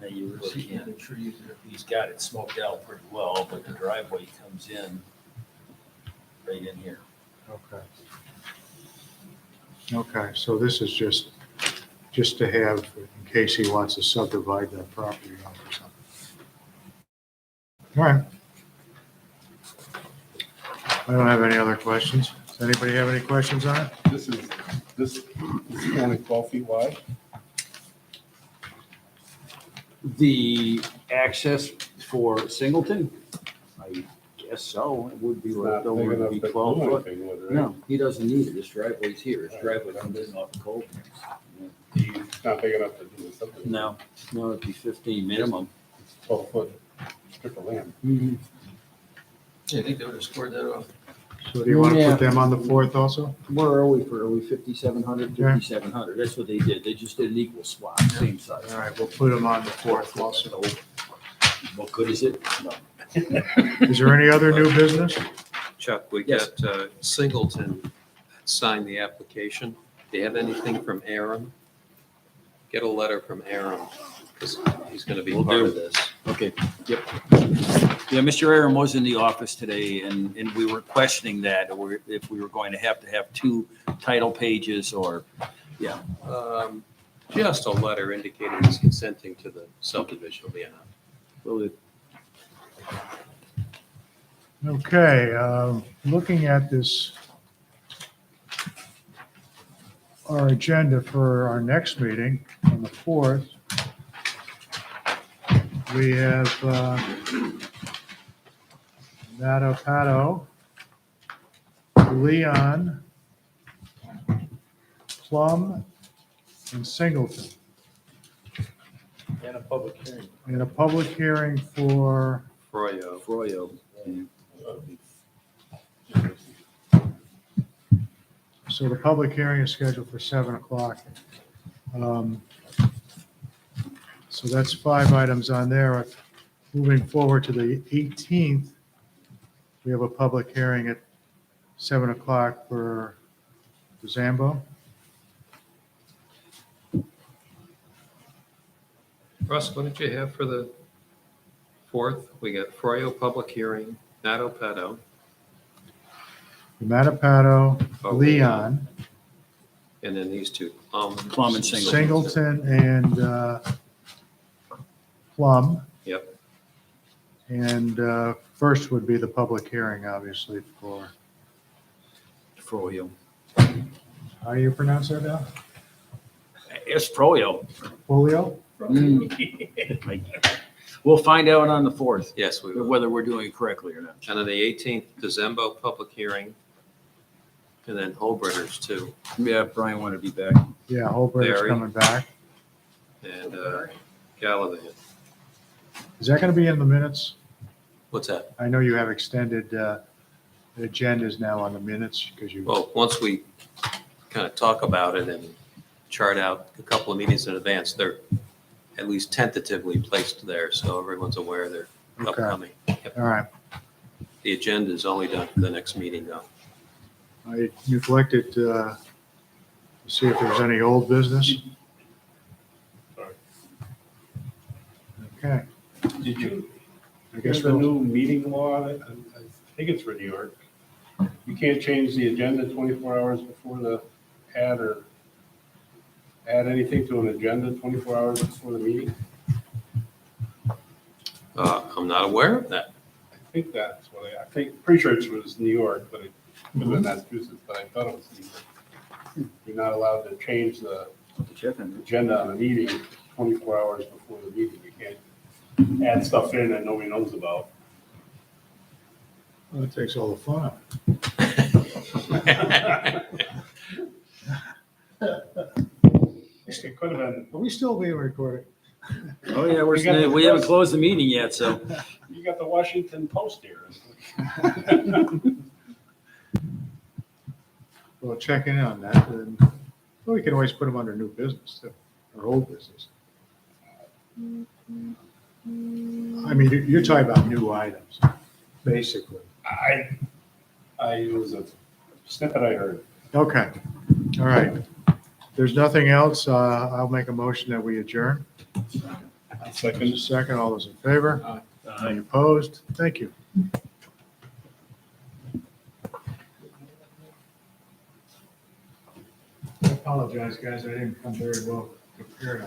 Now, you were seeing the trees, he's got it smoked out pretty well, but the driveway comes in right in here. Okay. Okay, so this is just to have, in case he wants to subdivide that property off or something. All right. I don't have any other questions. Does anybody have any questions on it? This is only 12 feet wide. The access for Singleton, I guess so, it would be, It's right, not though, big would enough be to 12 do foot. anything with it, right? No, he doesn't need it, his driveway's here, his driveway comes in off the Cove. It's not big enough to do something. No, it'd be 15 minimum. 12-foot strip of land. Yeah, I think they would have squared that off. So do you want to Yeah. put them on the 4th also? Where are we for, are we 5,700, Yeah. 5,700? That's what they did. They just did an equal swap, same size. All right, we'll put them on the 4th also. What good is it? No. Is there any other new business? Chuck, we Yes. got Singleton that signed the application. Do you have anything from Aaron? Get a letter from Aaron, because he's going to be Will part do. of this. Okay, yep. Yeah, Mr. Aaron was in the office today, and we were questioning that, or if we were going to have two title pages, or, yeah. Just a letter indicating he's consenting to the subdivision will be enough. Well, Okay, looking at this, our agenda for our next meeting on the 4th, we have Mattapato, Leon, Plum, and Singleton, And a public hearing. and a public hearing for Froyo. Froyo. So the public hearing is scheduled for 7 o'clock. So that's 5 items on there. Moving forward to the 18th, we have a public hearing at 7 o'clock for the Zambo. Russ, what did you have for the 4th? We got Froyo public hearing, Mattapato. Mattapato, Oh. Leon, And then these two. Plum and Singleton. Singleton, and Plum. Yep. And first would be the public hearing, obviously, for, Froyo. how do you pronounce that now? It's Froyo. Folio? We'll find out on the 4th, Yes, we will. whether we're doing it correctly or not. And then the 18th, the Zembo public hearing. And then Holbritter's too. Yeah, Brian wanted to be back. Yeah, Holberg's Barry. coming back. And Gallaudet. Is that going to be in the minutes? What's that? I know you have extended agendas now on the minutes because you, Well, once we kind of talk about it and chart out a couple of meetings in advance, they're at least tentatively placed there, so everyone's aware they're Okay. upcoming. all right. The agenda is only done for the next meeting, though. I neglected to see if there's any old business. Okay, Did you, I guess there's a we'll, new meeting law, I think it's for New York. You can't change the agenda 24 hours before the add anything to an agenda 24 hours before the meeting. I'm not aware of that. I think that's what I think, pretty sure it was New York, but it could have been Massachusetts, but I thought it was New York. You're not allowed to change the agenda on a meeting 24 hours before the meeting. You can't add stuff in that nobody knows about. well, it takes all the fun out. It could have been, Are we still being recorded? Oh, yeah, We got the we haven't press. closed the meeting yet, so. you got the Washington Post here. Well, checking in on that, and well, we can always put them under new business, too, or old business. I mean, you're talking about new items, basically. I was a snippet I heard. Okay, all right. There's nothing else. I'll make a motion that we adjourn. Second. Second, all those in favor? Any opposed? Thank you. I apologize, guys. I didn't come very well prepared.